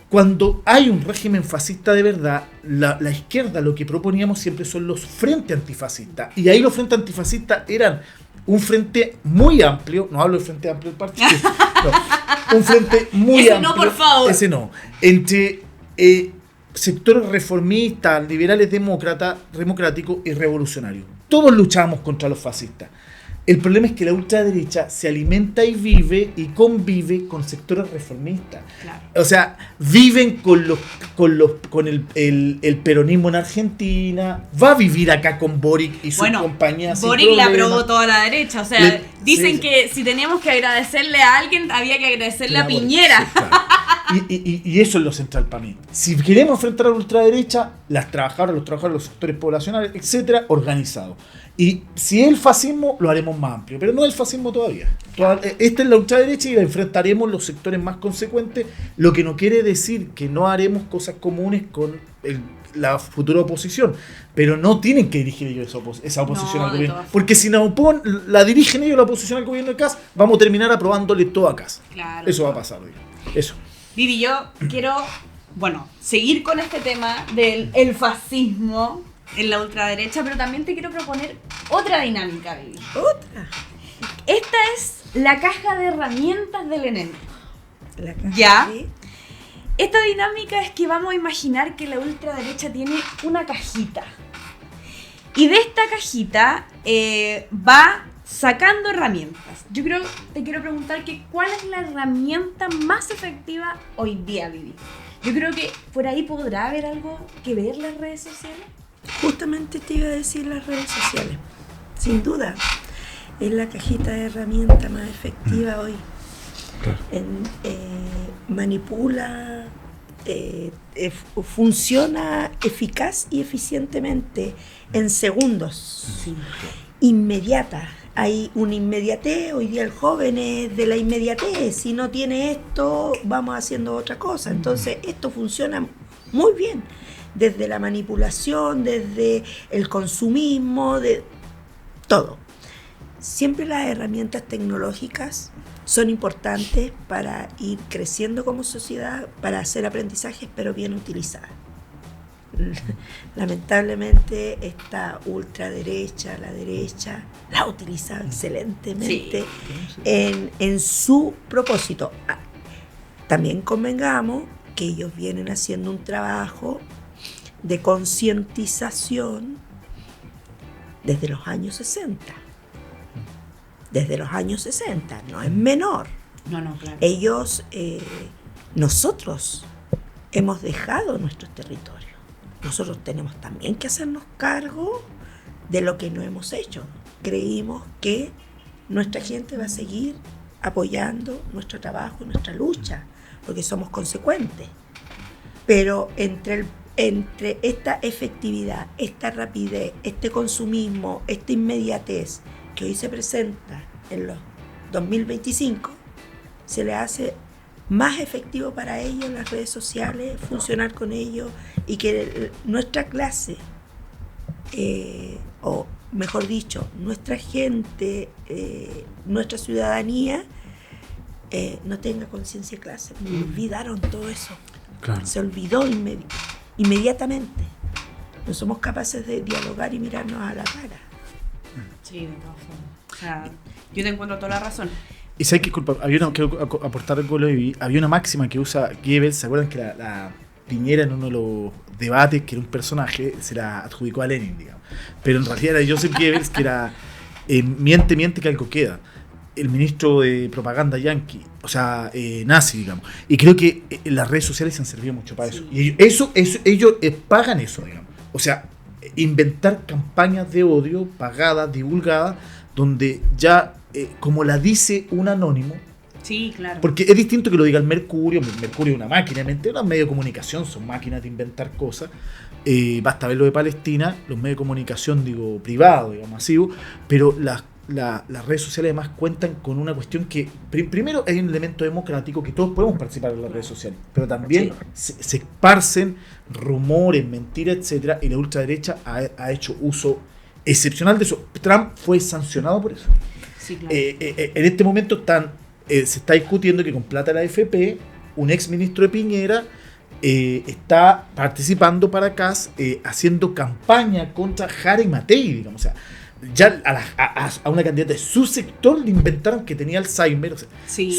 cuando hay un régimen fascista de verdad, la izquierda lo que proponíamos siempre son los frentes antifascistas. Y ahí los frentes antifascistas eran un frente muy amplio, no hablo del frente amplio del partido, no, un frente muy ese amplio. No, por favor. Ese no. Entre sectores reformistas, liberales democráticos y revolucionarios. Todos luchábamos contra los fascistas. El problema es que la ultraderecha se alimenta y vive y convive con sectores reformistas. Claro. O sea, viven con el peronismo en Argentina, va a vivir acá con Boric y su compañía. Boric le aprobó toda la derecha. O sea, dicen sí. que si teníamos que agradecerle a alguien, había que agradecerle a Piñera. Sí, claro. Y eso es lo central para mí. Si queremos enfrentar a la ultraderecha, los trabajadores, los sectores poblacionales, etcétera, organizados. Y si es el fascismo, lo haremos más amplio. Pero no es el fascismo todavía. Esta es la ultraderecha y la enfrentaremos los sectores más consecuentes. Lo que no quiere decir que no haremos cosas comunes con la futura oposición. Pero no tienen que dirigir ellos esa oposición al gobierno. Porque si la dirigen ellos la oposición al gobierno de Kass, vamos a terminar aprobándole todo a Kass. Claro. Eso va a pasar, digamos. Eso. Vivi, yo quiero bueno, seguir con este tema del el fascismo en la ultraderecha, pero también te quiero proponer otra dinámica, Vivi. Otra. Esta es la caja de herramientas del enemigo. La caja ¿Ya? de- Esta dinámica es que vamos a imaginar que la ultraderecha tiene una cajita. Y de esta cajita va sacando herramientas. Yo te quiero preguntar que ¿cuál es la herramienta más efectiva hoy día, Vivi? Yo creo que por ahí podrá haber algo que ver las redes sociales. Justamente te iba a decir las redes sociales. Sin duda, es la cajita de herramientas más efectiva hoy. Manipula, funciona eficaz y eficientemente en segundos. Sí. Inmediata. Hay una inmediatez, hoy día el joven es de la inmediatez, si no tiene esto, vamos haciendo otra cosa. Entonces, esto funciona muy bien, desde la manipulación, desde el consumismo, de todo. Siempre las herramientas tecnológicas son importantes para ir creciendo como sociedad, para hacer aprendizajes, pero bien utilizadas. Lamentablemente esta ultraderecha, la derecha, la ha utilizado excelentemente en su propósito. También convengamos que ellos vienen haciendo un trabajo de concientización desde los años 60. Desde los años 60, no es menor. No, claro. Ellos, nosotros hemos dejado nuestros territorios. Nosotros tenemos también que hacernos cargo de lo que no hemos hecho. Creímos que nuestra gente va a seguir apoyando nuestro trabajo, nuestra lucha, porque somos consecuentes. Pero entre esta efectividad, esta rapidez, este consumismo, esta inmediatez que hoy se presenta en los 2025, se le hace más efectivo para ellos las redes sociales, funcionar con ellos y que nuestra clase, o mejor dicho, nuestra gente, nuestra ciudadanía, no tenga conciencia de clase. Olvidaron todo eso. Claro. Se olvidó inmediatamente. No somos capaces de dialogar y mirarnos a la cara. Sí, de todas formas. O sea, yo te encuentro toda la razón. Y sabes que, disculpa, quiero aportar algo, había una máxima que usa Goebbels. ¿Se acuerdan que la Piñera en uno de los debates, que era un personaje, se la adjudicó a Lenin, digamos? Pero en realidad era Joseph Goebbels, que era miente que algo queda. El ministro de propaganda yanqui, o sea, nazi, digamos. Y creo que las redes sociales se han servido mucho para eso. Y ellos pagan eso, digamos. O sea, inventar campañas de odio pagadas, divulgadas, donde ya, como la dice un anónimo. Sí, claro. Porque es distinto que lo diga el Mercurio. Mercurio es una máquina, los medios de comunicación son máquinas de inventar cosas. Basta ver lo de Palestina, los medios de comunicación, digo, privados, digo, masivos, pero las redes sociales además cuentan con una cuestión que, primero, hay un elemento democrático que todos podemos participar en las redes sociales, pero también se esparcen rumores, mentiras, etcétera, y la ultraderecha ha hecho uso excepcional de eso. Trump fue sancionado por eso. Sí, claro. En este momento se está discutiendo que con plata de la AFP, un ex ministro de Piñera está participando para Kass, haciendo campaña contra Jara Matei, digamos. O sea, ya a una candidata de su sector le inventaron que tenía Alzheimer. O sea,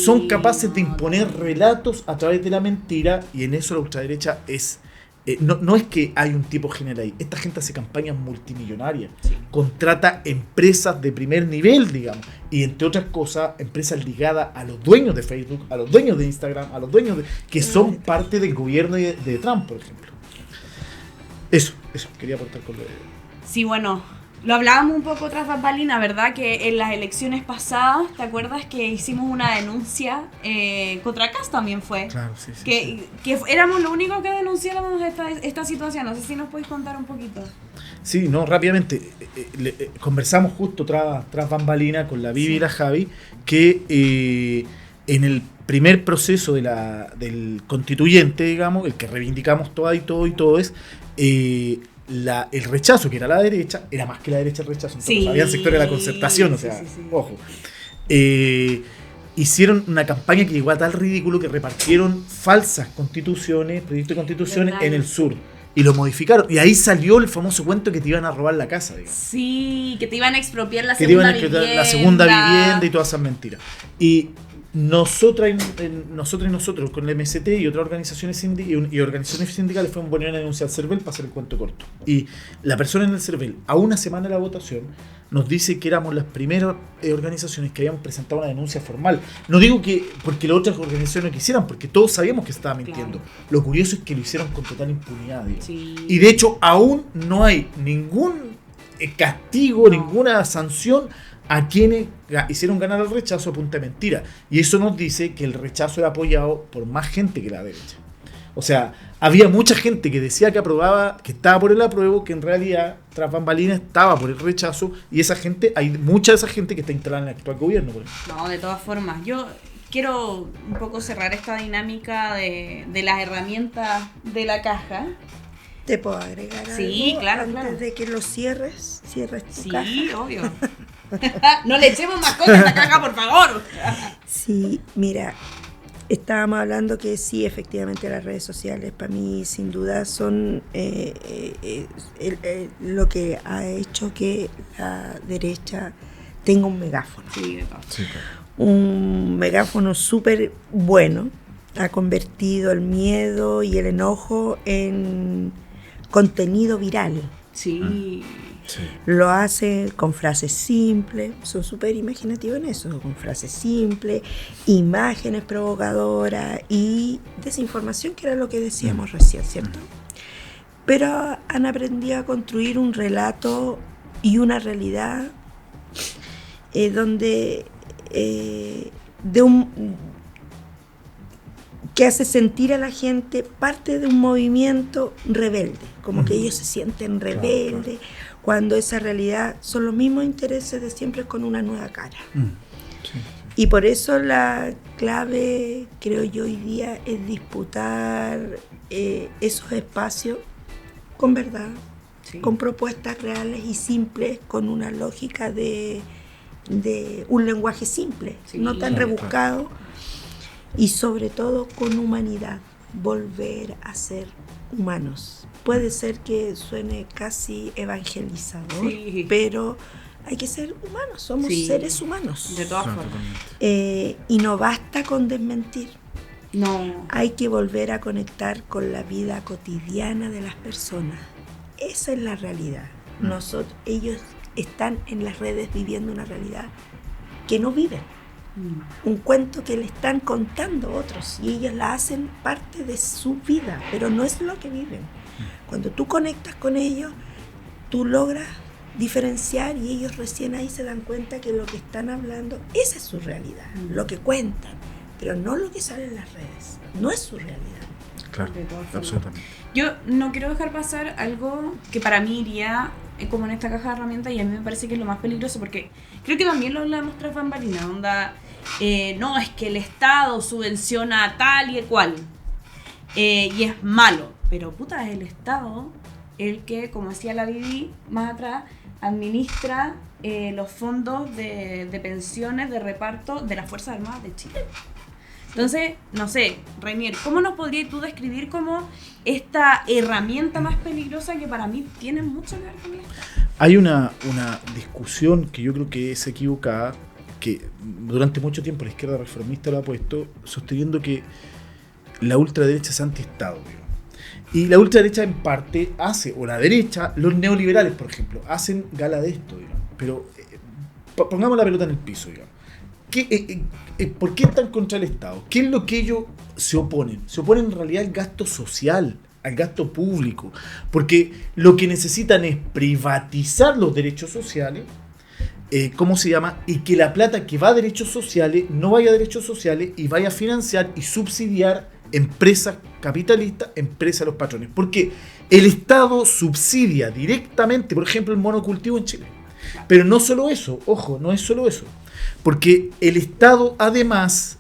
son capaces de imponer relatos a través de la mentira, y en eso la ultraderecha es... no es que hay un tipo genial ahí. Esta gente hace campañas multimillonarias, contrata empresas de primer nivel, digamos, y entre otras cosas, empresas ligadas a los dueños de Facebook, a los dueños de Instagram, a los dueños que son parte del gobierno de Trump, por ejemplo. Eso quería aportar con lo de... Sí, bueno, lo hablábamos un poco tras bambalinas, ¿verdad? Que en las elecciones pasadas, ¿te acuerdas que hicimos una denuncia contra Kass también fue? Claro, sí. Que éramos los únicos que denunciáramos esta situación. No sé si nos podéis contar un poquito. Sí, no, rápidamente. Conversamos justo tras bambalina con la Vivi y la Javi, que en el primer proceso del constituyente, digamos, el que reivindicamos todos, el rechazo, que era la derecha, era más que la derecha el rechazo. Entonces, había sectores de la concertación, o sea, ojo. hicieron una campaña que llegó a tal ridículo que repartieron falsas constituciones, proyectos de constituciones en el sur. Y lo modificaron. Y ahí salió el famoso cuento que te iban a robar la casa, digamos. Sí, que te iban a expropiar la Que te segunda iban a expropiar la segunda vivienda y todas esas mentiras. Y nosotros y nosotros con la MST y otras organizaciones y organizaciones sindicales fuimos a poner una denuncia al CERVEL para hacer el cuento corto. Y la persona en el CERVEL, a una semana de la votación, nos dice que éramos las primeras organizaciones que habíamos presentado una denuncia formal. No digo que porque las otras organizaciones no quisieran, porque todos sabíamos que estaba mintiendo. Claro. Lo curioso es que lo hicieron con total impunidad. Sí. Y de hecho aún no hay ningún castigo, ninguna sanción a quienes hicieron ganar el rechazo a punta de mentira. Y eso nos dice que el rechazo era apoyado por más gente que la derecha. O sea, había mucha gente que decía que aprobaba, que estaba por el apruebo, que en realidad tras bambalinas estaba por el rechazo, y esa gente, hay mucha de esa gente que está instalada en el actual gobierno. Por ejemplo. No, de todas formas, yo quiero un poco cerrar esta dinámica de las herramientas de la caja. ¿Te puedo agregar algo? Sí, claro, antes de que lo cierres tu caja? Sí, obvio. No le echemos más cosas a esta caja, por favor. Sí, mira, estábamos hablando que sí, efectivamente las redes sociales para mí sin duda son lo que ha hecho que la derecha tenga un megáfono. Sí, claro. Un megáfono súper bueno. Ha convertido el miedo y el enojo en contenido viral. Sí. Sí. Lo hace con frases simples, son súper imaginativos en eso, con frases simples, imágenes provocadoras y desinformación, que era lo que decíamos recién, ¿cierto? Pero han aprendido a construir un relato y una realidad donde que hace sentir a la gente parte de un movimiento rebelde, como que ellos se sienten rebeldes, claro. Cuando esa realidad son los mismos intereses de siempre con una nueva cara. Sí. Y por eso la clave, creo yo, hoy día es disputar esos espacios con verdad, sí. Con propuestas reales y simples, con una lógica de un lenguaje simple, sí, no tan rebuscado. Claro. Y sobre todo con humanidad, volver a ser humanos. Puede ser que suene casi evangelizador, sí. Pero hay que ser humanos, somos seres humanos. De todas formas. Y no basta con desmentir. No. Hay que volver a conectar con la vida cotidiana de las personas. Esa es la realidad. Ellos están en las redes viviendo una realidad que no viven. Un cuento que le están contando otros y ellos la hacen parte de su vida, pero no es lo que viven. Cuando tú conectas con ellos, tú logras diferenciar y ellos recién ahí se dan cuenta que lo que están hablando, esa es su realidad, lo que cuentan, pero no lo que sale en las redes, no es su realidad. Claro, absolutamente. Yo no quiero dejar pasar algo que para mí iría como en esta caja de herramientas y a mí me parece que es lo más peligroso, porque creo que también lo hablamos tras bambalinas, onda, no, es que el Estado subvenciona a tal y cual, y es malo, pero puta, es el Estado el que, como decía la Vivi más atrás, administra los fondos de pensiones de reparto de las Fuerzas Armadas de Chile. Entonces, no sé, Rainier, ¿cómo nos podrías tú describir como esta herramienta más peligrosa que para mí tiene mucho que ver con esto? Hay una discusión que yo creo que es equivocada, que durante mucho tiempo la izquierda reformista lo ha puesto, sosteniendo que la ultraderecha es anti-Estado, digamos. Y la ultraderecha en parte hace, o la derecha, los neoliberales, por ejemplo, hacen gala de esto, digamos. Pero pongamos la pelota en el piso, digamos. ¿Por qué están contra el Estado? ¿Qué es lo que ellos se oponen? Se oponen en realidad al gasto social, al gasto público, porque lo que necesitan es privatizar los derechos sociales, ¿cómo se llama? Y que la plata que va a derechos sociales no vaya a derechos sociales y vaya a financiar y subsidiar empresas capitalistas, empresas de los patrones. Porque el Estado subsidia directamente, por ejemplo, el monocultivo en Chile. Pero no solo eso, ojo, no es solo eso. Porque el Estado además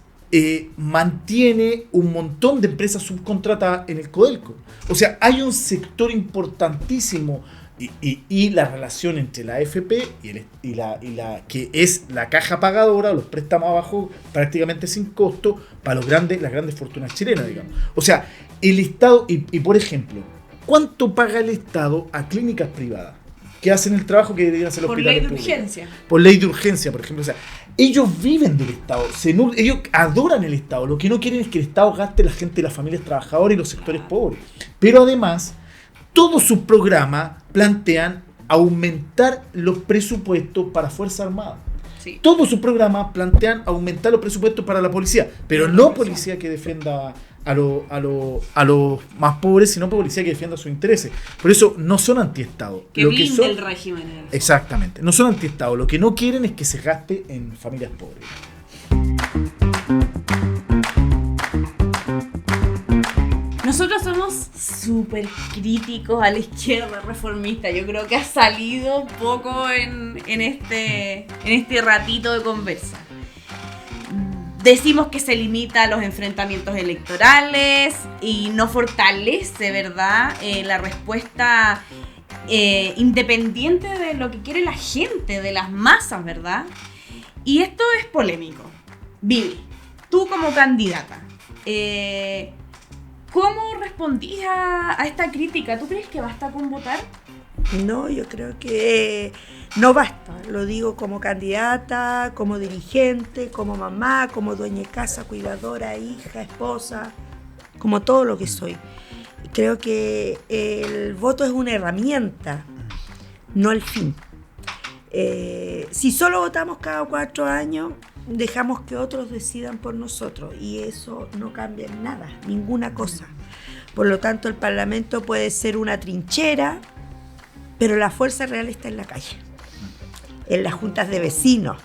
mantiene un montón de empresas subcontratadas en el Codelco. O sea, hay un sector importantísimo y la relación entre la AFP y la que es la caja pagadora, los préstamos abajo prácticamente sin costo para las grandes fortunas chilenas, digamos. O sea, el Estado, y por ejemplo, ¿cuánto paga el Estado a clínicas privadas que hacen el trabajo que deberían hacer los hospitales públicos? Por ley de urgencia. Por ley de urgencia, por ejemplo. O sea, ellos viven del Estado, ellos adoran el Estado. Lo que no quieren es que el Estado gaste la gente, las familias trabajadoras y los sectores pobres. Pero además, todos sus programas plantean aumentar los presupuestos para Fuerza Armada. Sí. Todos sus programas plantean aumentar los presupuestos para la policía, pero no policía que defienda a los más pobres, sino policía que defienda sus intereses. Por eso no son antiestado. Que blinde el régimen. Exactamente, no son antiestado. Lo que no quieren es que se gaste en familias pobres. Nosotros somos súper críticos a la izquierda reformista. Yo creo que ha salido un poco en este ratito de conversa. Decimos que se limita a los enfrentamientos electorales y no fortalece, ¿verdad?, la respuesta independiente de lo que quiere la gente, de las masas, ¿verdad? Y esto es polémico. Vivi, tú como candidata, ¿cómo respondís a esta crítica? ¿Tú crees que basta con votar? No, yo creo que no basta. Lo digo como candidata, como dirigente, como mamá, como dueña de casa, cuidadora, hija, esposa, como todo lo que soy. Creo que el voto es una herramienta, no el fin. Si solo votamos cada 4 años, dejamos que otros decidan por nosotros y eso no cambia en nada, ninguna cosa. Por lo tanto, el Parlamento puede ser una trinchera, pero la fuerza real está en la calle, en las juntas de vecinos,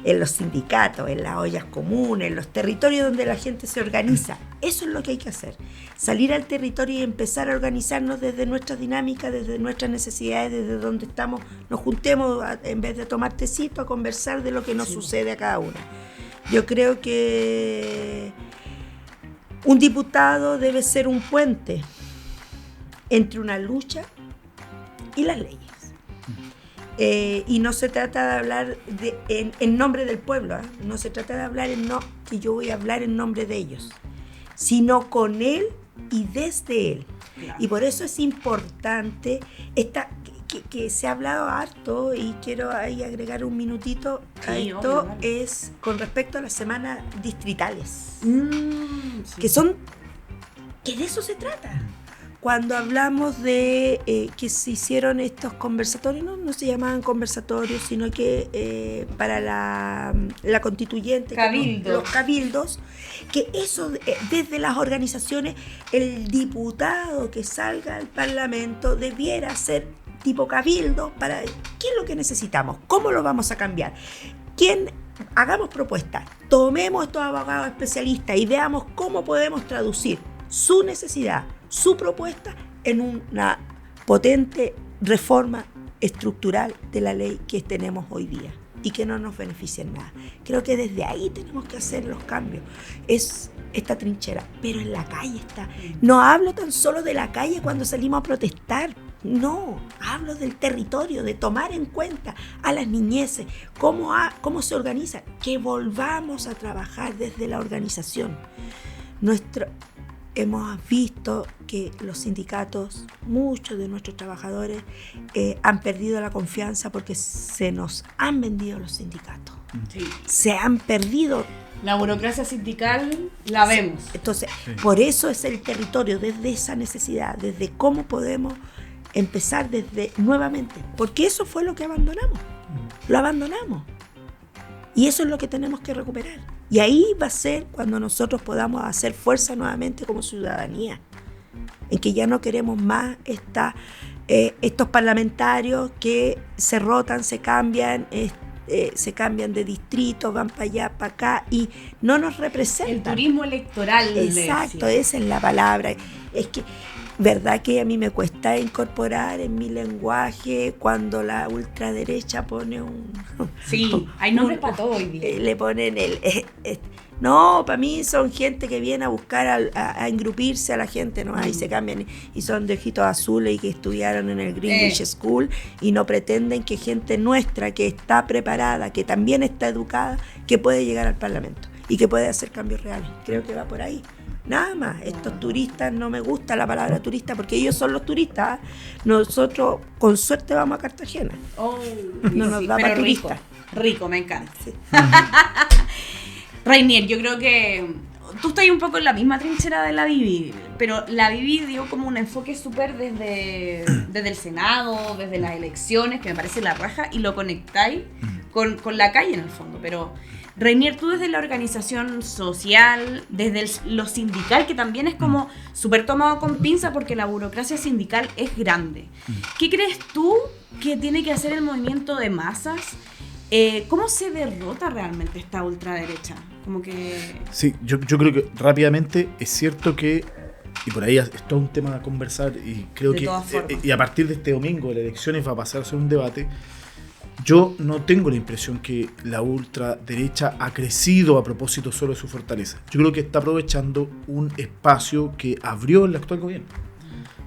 en los sindicatos, en las ollas comunes, en los territorios donde la gente se organiza. Eso es lo que hay que hacer, salir al territorio y empezar a organizarnos desde nuestras dinámicas, desde nuestras necesidades, desde donde estamos, nos juntemos en vez de tomar tecito a conversar de lo que nos sucede a cada uno. Yo creo que un diputado debe ser un puente entre una lucha y las leyes. Y no se trata de hablar en nombre del pueblo, ¿eh? No se trata de hablar que yo voy a hablar en nombre de ellos, sino con él y desde él. Claro. Y por eso es importante que se ha hablado harto, y quiero ahí agregar un minutito a esto, obvio. Es con respecto a las semanas distritales, sí. Que de eso se trata. Cuando hablamos de que se hicieron estos conversatorios, no se llamaban conversatorios, sino que para la constituyente, los cabildos, que eso desde las organizaciones, el diputado que salga al Parlamento debiera ser tipo cabildo para qué es lo que necesitamos, cómo lo vamos a cambiar, hagamos propuestas, tomemos estos abogados especialistas y veamos cómo podemos traducir su necesidad, su propuesta en una potente reforma estructural de la ley que tenemos hoy día y que no nos beneficia en nada. Creo que desde ahí tenemos que hacer los cambios. Es esta trinchera, pero en la calle está. No hablo tan solo de la calle cuando salimos a protestar, no, hablo del territorio, de tomar en cuenta a las niñeces, cómo se organizan, que volvamos a trabajar desde la organización. Hemos visto que los sindicatos, muchos de nuestros trabajadores han perdido la confianza porque se nos han vendido los sindicatos. Sí. Se han perdido. La burocracia sindical la vemos. Entonces, por eso es el territorio, desde esa necesidad, desde cómo podemos empezar desde nuevamente. Porque eso fue lo que abandonamos. Lo abandonamos. Y eso es lo que tenemos que recuperar. Y ahí va a ser cuando nosotros podamos hacer fuerza nuevamente como ciudadanía, en que ya no queremos más estos parlamentarios que se rotan, se cambian de distrito, van para allá, para acá y no nos representan. El turismo electoral. Exacto, esa es la palabra. Es que, verdad que a mí me cuesta incorporar en mi lenguaje cuando la ultraderecha pone Sí, hay nombres para todo hoy día. Le ponen No, para mí son gente que viene a buscar a engrupirse a la gente, ¿no? Ahí se cambian y son de ojitos azules y que estudiaron en el Greenwich School y no pretenden que gente nuestra que está preparada, que también está educada, que puede llegar al Parlamento y que puede hacer cambios reales. Creo que va por ahí. Nada más, estos turistas, no me gusta la palabra turista porque ellos son los turistas. Nosotros con suerte vamos a Cartagena. No nos da para turistas. Rico, me encanta. Sí. Rainier, yo creo que tú estás un poco en la misma trinchera de la Vivi, pero la Vivi dio como un enfoque súper desde el Senado, desde las elecciones, que me parece la raja, y lo conectáis con la calle en el fondo. Pero Rainier, tú desde la organización social, desde lo sindical, que también es como súper tomado con pinza porque la burocracia sindical es grande. ¿Qué crees tú que tiene que hacer el movimiento de masas? ¿Cómo se derrota realmente esta ultraderecha? Como que... Sí, yo creo que rápidamente es cierto que, y por ahí es todo un tema a conversar, y creo que y a partir de este domingo de las elecciones va a pasar a ser un debate. Yo no tengo la impresión que la ultraderecha ha crecido a propósito solo de su fortaleza. Yo creo que está aprovechando un espacio que abrió el actual gobierno.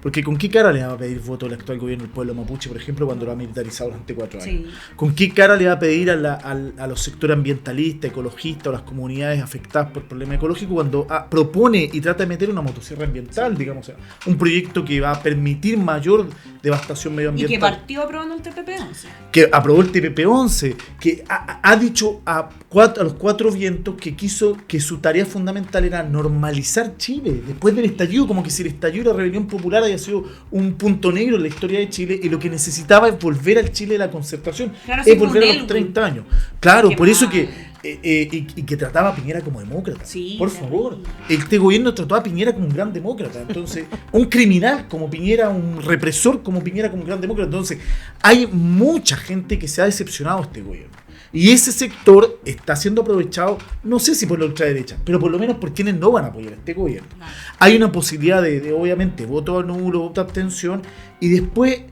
Porque ¿con qué cara le va a pedir voto el actual gobierno del pueblo mapuche, por ejemplo, cuando lo ha militarizado durante 4 años? Sí. ¿Con qué cara le va a pedir a los sectores ambientalistas, ecologistas o las comunidades afectadas por problemas ecológicos cuando propone y trata de meter una motosierra ambiental, digamos, o sea, un proyecto que va a permitir mayor devastación medioambiental? Y que partió aprobando el TPP-11. Que aprobó el TPP-11, que ha dicho a los 4 vientos que quiso que su tarea fundamental era normalizar Chile después del estallido, como que si el estallido de la rebelión popular había sido un punto negro en la historia de Chile y lo que necesitaba es volver al Chile de la concertación, claro, es volver a los 30 años. Claro, por eso que y que trataba a Piñera como demócrata. Sí, por favor. Este gobierno trató a Piñera como un gran demócrata. Entonces, un criminal como Piñera, un represor como Piñera, como un gran demócrata. Entonces, hay mucha gente que se ha decepcionado de este gobierno. Y ese sector está siendo aprovechado, no sé si por la ultraderecha, pero por lo menos por quienes no van a apoyar a este gobierno. Claro. Hay una posibilidad de obviamente, voto nulo, voto abstención, y después,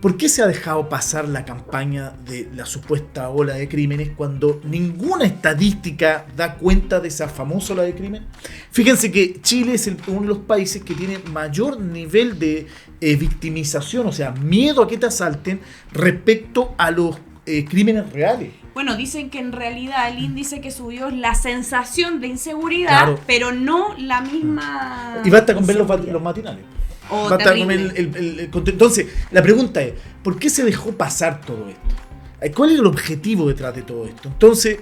¿por qué se ha dejado pasar la campaña de la supuesta ola de crímenes cuando ninguna estadística da cuenta de esa famosa ola de crimen? Fíjense que Chile es uno de los países que tiene mayor nivel de victimización, o sea, miedo a que te asalten respecto a los crímenes reales. Bueno, dicen que en realidad el índice que subió es la sensación de inseguridad, claro, pero no la misma... Y basta con ver los matinales. Basta con ver entonces, la pregunta es, ¿por qué se dejó pasar todo esto? ¿Cuál es el objetivo detrás de todo esto? Entonces,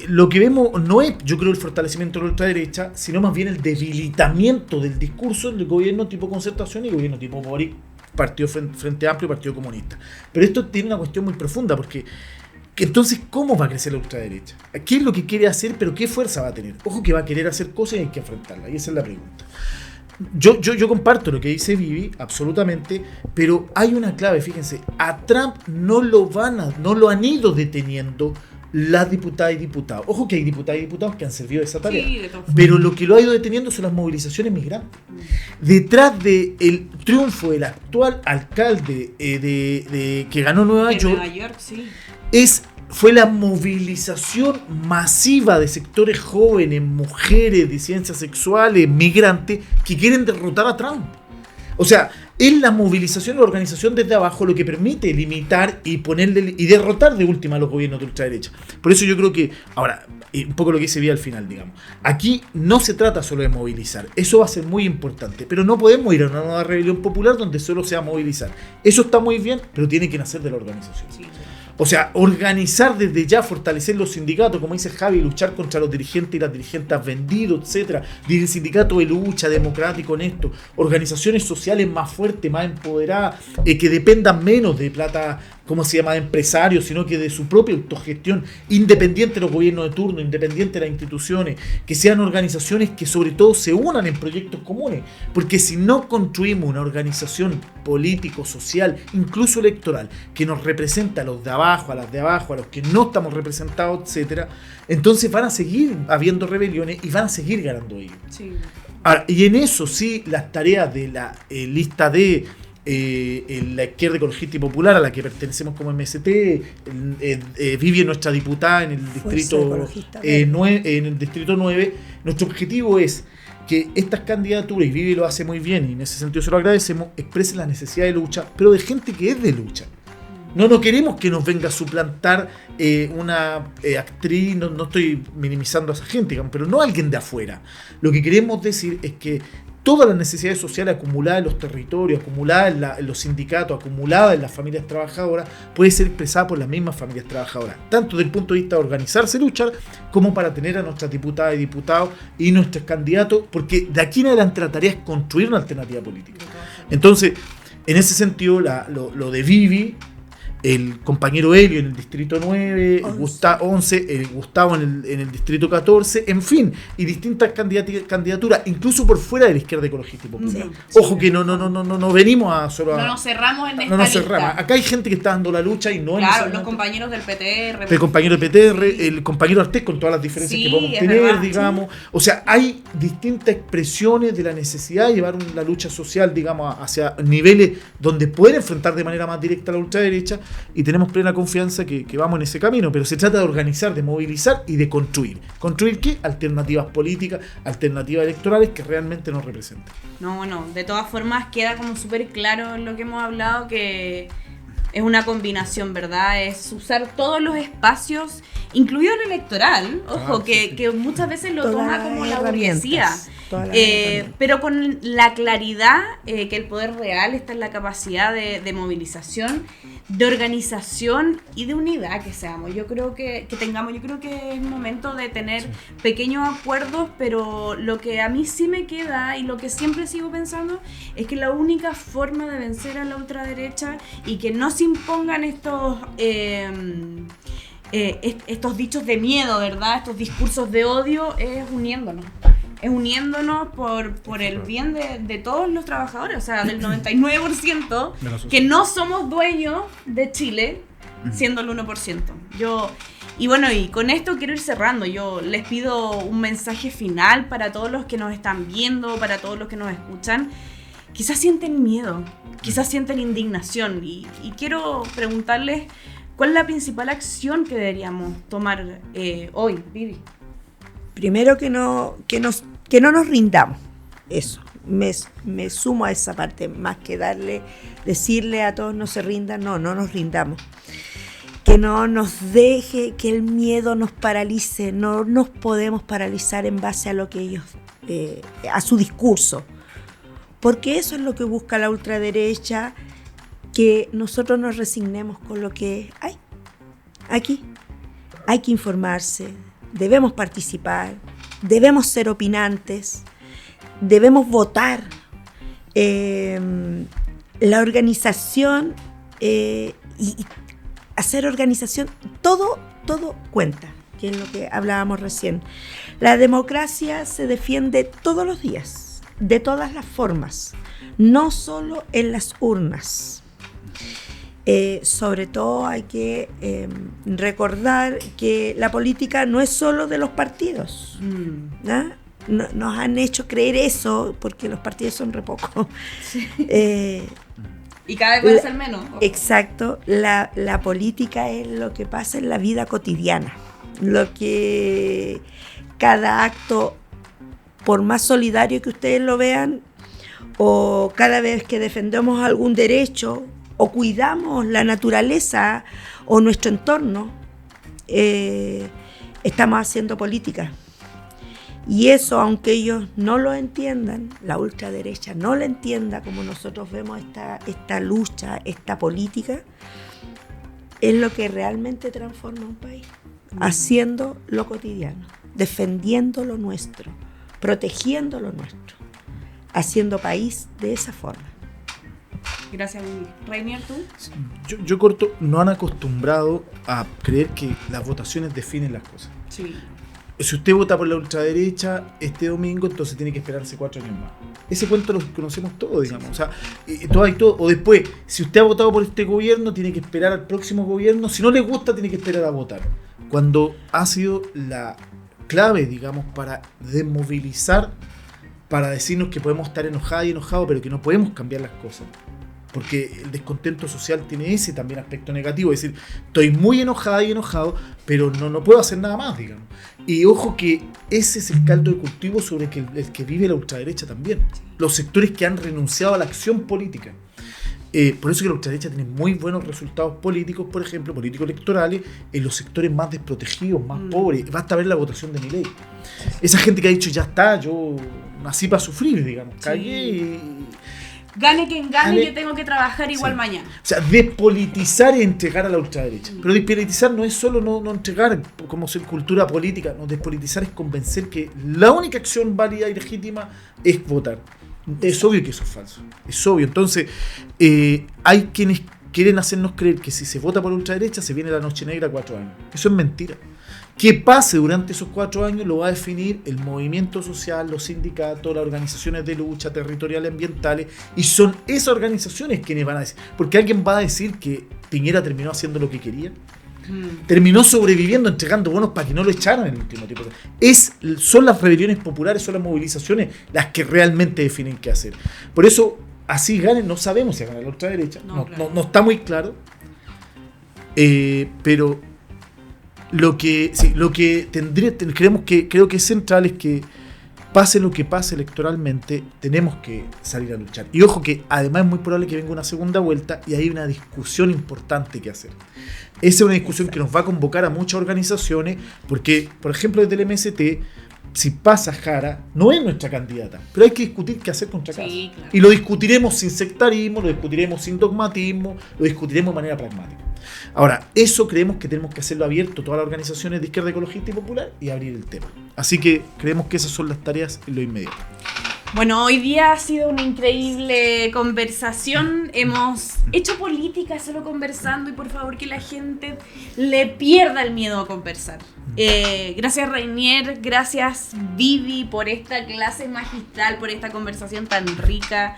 lo que vemos no es, yo creo, el fortalecimiento de la ultraderecha, sino más bien el debilitamiento del discurso del gobierno tipo concertación y gobierno tipo Boric, Partido Frente Amplio y Partido Comunista. Pero esto tiene una cuestión muy profunda, porque entonces, ¿cómo va a crecer la ultraderecha? ¿Qué es lo que quiere hacer, pero qué fuerza va a tener? Ojo que va a querer hacer cosas y hay que enfrentarlas, y esa es la pregunta. Yo comparto lo que dice Vivi, absolutamente, pero hay una clave, fíjense, a Trump no lo han ido deteniendo las diputadas y diputados. Ojo que hay diputadas y diputados que han servido de esa tarea, sí, pero lo que lo ha ido deteniendo son las movilizaciones migrantes. Detrás del triunfo del actual alcalde que ganó Nueva York, sí, fue la movilización masiva de sectores jóvenes, mujeres, disidencias sexuales, migrantes, que quieren derrotar a Trump. O sea, es la movilización, la organización desde abajo lo que permite limitar y derrotar de última a los gobiernos de ultraderecha. Por eso yo creo que, ahora, un poco lo que se ve al final, digamos, aquí no se trata solo de movilizar, eso va a ser muy importante, pero no podemos ir a una nueva rebelión popular donde solo sea movilizar. Eso está muy bien, pero tiene que nacer de la organización. Sí. O sea, organizar desde ya, fortalecer los sindicatos, como dice Javi, luchar contra los dirigentes y las dirigentes vendidos, etcétera. Sindicatos de lucha, democrático, honesto, organizaciones sociales más fuertes, más empoderadas, que dependan menos de plata, ¿cómo se llama?, de empresarios, sino que de su propia autogestión, independiente de los gobiernos de turno, independiente de las instituciones, que sean organizaciones que sobre todo se unan en proyectos comunes, porque si no construimos una organización político, social, incluso electoral, que nos representa a los de abajo, a las de abajo, a los que no estamos representados, etcétera, entonces van a seguir habiendo rebeliones y van a seguir ganando ellos. Sí. Ahora, y en eso sí, las tareas de la lista D la izquierda ecologista y popular a la que pertenecemos como MST, Vivi, nuestra diputada en el distrito, en el distrito 9, nuestro objetivo es que estas candidaturas, y Vivi lo hace muy bien y en ese sentido se lo agradecemos, expresen la necesidad de lucha, pero de gente que es de lucha. No queremos que nos venga a suplantar una actriz, no estoy minimizando a esa gente, digamos, pero no alguien de afuera. Lo que queremos decir es que todas las necesidades sociales acumuladas en los territorios, acumuladas en los sindicatos, acumuladas en las familias trabajadoras, puede ser expresada por las mismas familias trabajadoras, tanto desde el punto de vista de organizarse y luchar, como para tener a nuestras diputadas y diputados y nuestros candidatos, porque de aquí en adelante la tarea es construir una alternativa política. Entonces, en ese sentido, lo de Vivi, el compañero Helio en el distrito 9, 11, Gustavo en el distrito 14, en fin, y distintas candidaturas, incluso por fuera de la izquierda ecologista y popular. Ojo que no venimos a solo no nos cerramos en esta lista. Acá hay gente que está dando la lucha y no claro, los compañeros del PTR. El compañero del PTR, el compañero Artés, con todas las diferencias que podemos tener, verdad, digamos. O sea, hay distintas expresiones de la necesidad de llevar la lucha social, digamos, hacia niveles donde pueden enfrentar de manera más directa a la ultraderecha, y tenemos plena confianza que vamos en ese camino, pero se trata de organizar, de movilizar y de construir. ¿Construir qué? Alternativas políticas, alternativas electorales que realmente nos representen. No, bueno, de todas formas queda como súper claro en lo que hemos hablado que es una combinación, ¿verdad? Es usar todos los espacios, incluido el electoral, ojo, que muchas veces lo toma como la burguesía. Pero con la claridad que el poder real está en la capacidad de movilización, de organización y de unidad que seamos. Yo creo que tengamos, yo creo que es momento de tener pequeños acuerdos, pero lo que a mí sí me queda y lo que siempre sigo pensando es que la única forma de vencer a la ultraderecha y que no se impongan estos dichos de miedo, ¿verdad? Estos discursos de odio, es uniéndonos. Es uniéndonos por el bien de todos los trabajadores, o sea, del 99% que no somos dueños de Chile, siendo el 1%. Y bueno, y con esto quiero ir cerrando. Yo les pido un mensaje final para todos los que nos están viendo, para todos los que nos escuchan. Quizás sienten miedo, quizás sienten indignación, y quiero preguntarles cuál es la principal acción que deberíamos tomar hoy, Vivi. Primero que no nos rindamos, eso, me sumo a esa parte, más que decirle a todos no se rindan, no nos rindamos. Que no nos deje que el miedo nos paralice, no nos podemos paralizar en base a lo que ellos, a su discurso, porque eso es lo que busca la ultraderecha, que nosotros nos resignemos con lo que hay. Aquí hay que informarse, debemos participar, debemos ser opinantes, debemos votar. La organización y hacer organización, todo cuenta, que es lo que hablábamos recién. La democracia se defiende todos los días, de todas las formas, no solo en las urnas. Sobre todo hay que recordar que la política no es solo de los partidos. ¿No? Nos han hecho creer eso porque los partidos son re pocos. Sí. Y cada vez puede ser menos. Exacto. La política es lo que pasa en la vida cotidiana. Lo que cada acto, por más solidario que ustedes lo vean, o cada vez que defendemos algún derecho, o cuidamos la naturaleza o nuestro entorno, estamos haciendo política. Y eso, aunque ellos no lo entiendan, la ultraderecha no lo entienda como nosotros vemos esta lucha, esta política, es lo que realmente transforma un país. Haciendo lo cotidiano, defendiendo lo nuestro, protegiendo lo nuestro, haciendo país de esa forma. Gracias, Reinier, ¿tú? Yo corto, no han acostumbrado a creer que las votaciones definen las cosas. Sí. Si usted vota por la ultraderecha este domingo, entonces tiene que esperarse 4 años más. Ese cuento lo conocemos todos, digamos. O sea, todo. O después, si usted ha votado por este gobierno, tiene que esperar al próximo gobierno. Si no le gusta, tiene que esperar a votar. Cuando ha sido la clave, digamos, para desmovilizar, para decirnos que podemos estar enojados y enojados, pero que no podemos cambiar las cosas. porque el descontento social tiene ese también aspecto negativo, es decir, estoy muy enojada y enojado, pero no puedo hacer nada más, digamos. Y ojo que ese es el caldo de cultivo sobre el que vive la ultraderecha también. Los sectores que han renunciado a la acción política. Por eso que la ultraderecha tiene muy buenos resultados políticos, por ejemplo, políticos electorales, en los sectores más desprotegidos, más pobres. Basta ver la votación de Milei. Esa gente que ha dicho, ya está, yo nací para sufrir, digamos, cagué y... Gane quien gane, que tengo que trabajar igual mañana. O sea, despolitizar y entregar a la ultraderecha. Pero despolitizar no es solo no entregar como ser cultura política, no, despolitizar es convencer que la única acción válida y legítima es votar. Es obvio que eso es falso, es obvio. Entonces, hay quienes quieren hacernos creer que si se vota por ultraderecha se viene la noche negra 4 años. Eso es mentira. ¿Qué pase durante esos 4 años lo va a definir el movimiento social, los sindicatos, las organizaciones de lucha territoriales ambientales? Y son esas organizaciones quienes van a decir. Porque alguien va a decir que Piñera terminó haciendo lo que quería. Terminó sobreviviendo, entregando bonos para que no lo echaran en el último tiempo. Son las rebeliones populares, son las movilizaciones las que realmente definen qué hacer. Por eso, así ganen, no sabemos si gana la ultraderecha. No está muy claro. Pero lo que creo que es central es que pase lo que pase electoralmente, tenemos que salir a luchar. Y ojo que además es muy probable que venga una segunda vuelta y hay una discusión importante que hacer. Esa es una discusión que nos va a convocar a muchas organizaciones, porque, por ejemplo, desde el MST, si pasa Jara, no es nuestra candidata, pero hay que discutir qué hacer contra Kast. Sí, claro. Y lo discutiremos sin sectarismo, lo discutiremos sin dogmatismo, lo discutiremos de manera pragmática. Ahora, eso creemos que tenemos que hacerlo abierto a todas las organizaciones de izquierda ecologista y popular y abrir el tema. Así que creemos que esas son las tareas en lo inmediato. Bueno, hoy día ha sido una increíble conversación. Hemos hecho política solo conversando y por favor que la gente le pierda el miedo a conversar. Gracias Rainier, gracias Vivi por esta clase magistral, por esta conversación tan rica.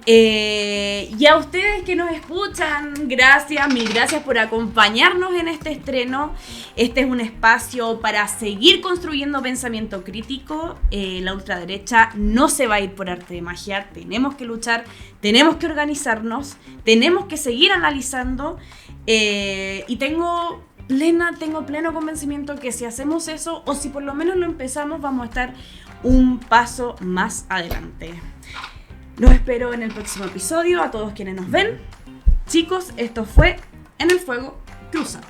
Y a ustedes que nos escuchan, mil gracias por acompañarnos en este estreno. Este es un espacio para seguir construyendo pensamiento crítico. La ultraderecha no se va a ir por arte de magia. Tenemos que luchar, tenemos que organizarnos, tenemos que seguir analizando. Y tengo pleno convencimiento que si hacemos eso, o si por lo menos lo empezamos, vamos a estar un paso más adelante. Los espero en el próximo episodio, a todos quienes nos ven. Chicos, esto fue En el Fuego Cruzado.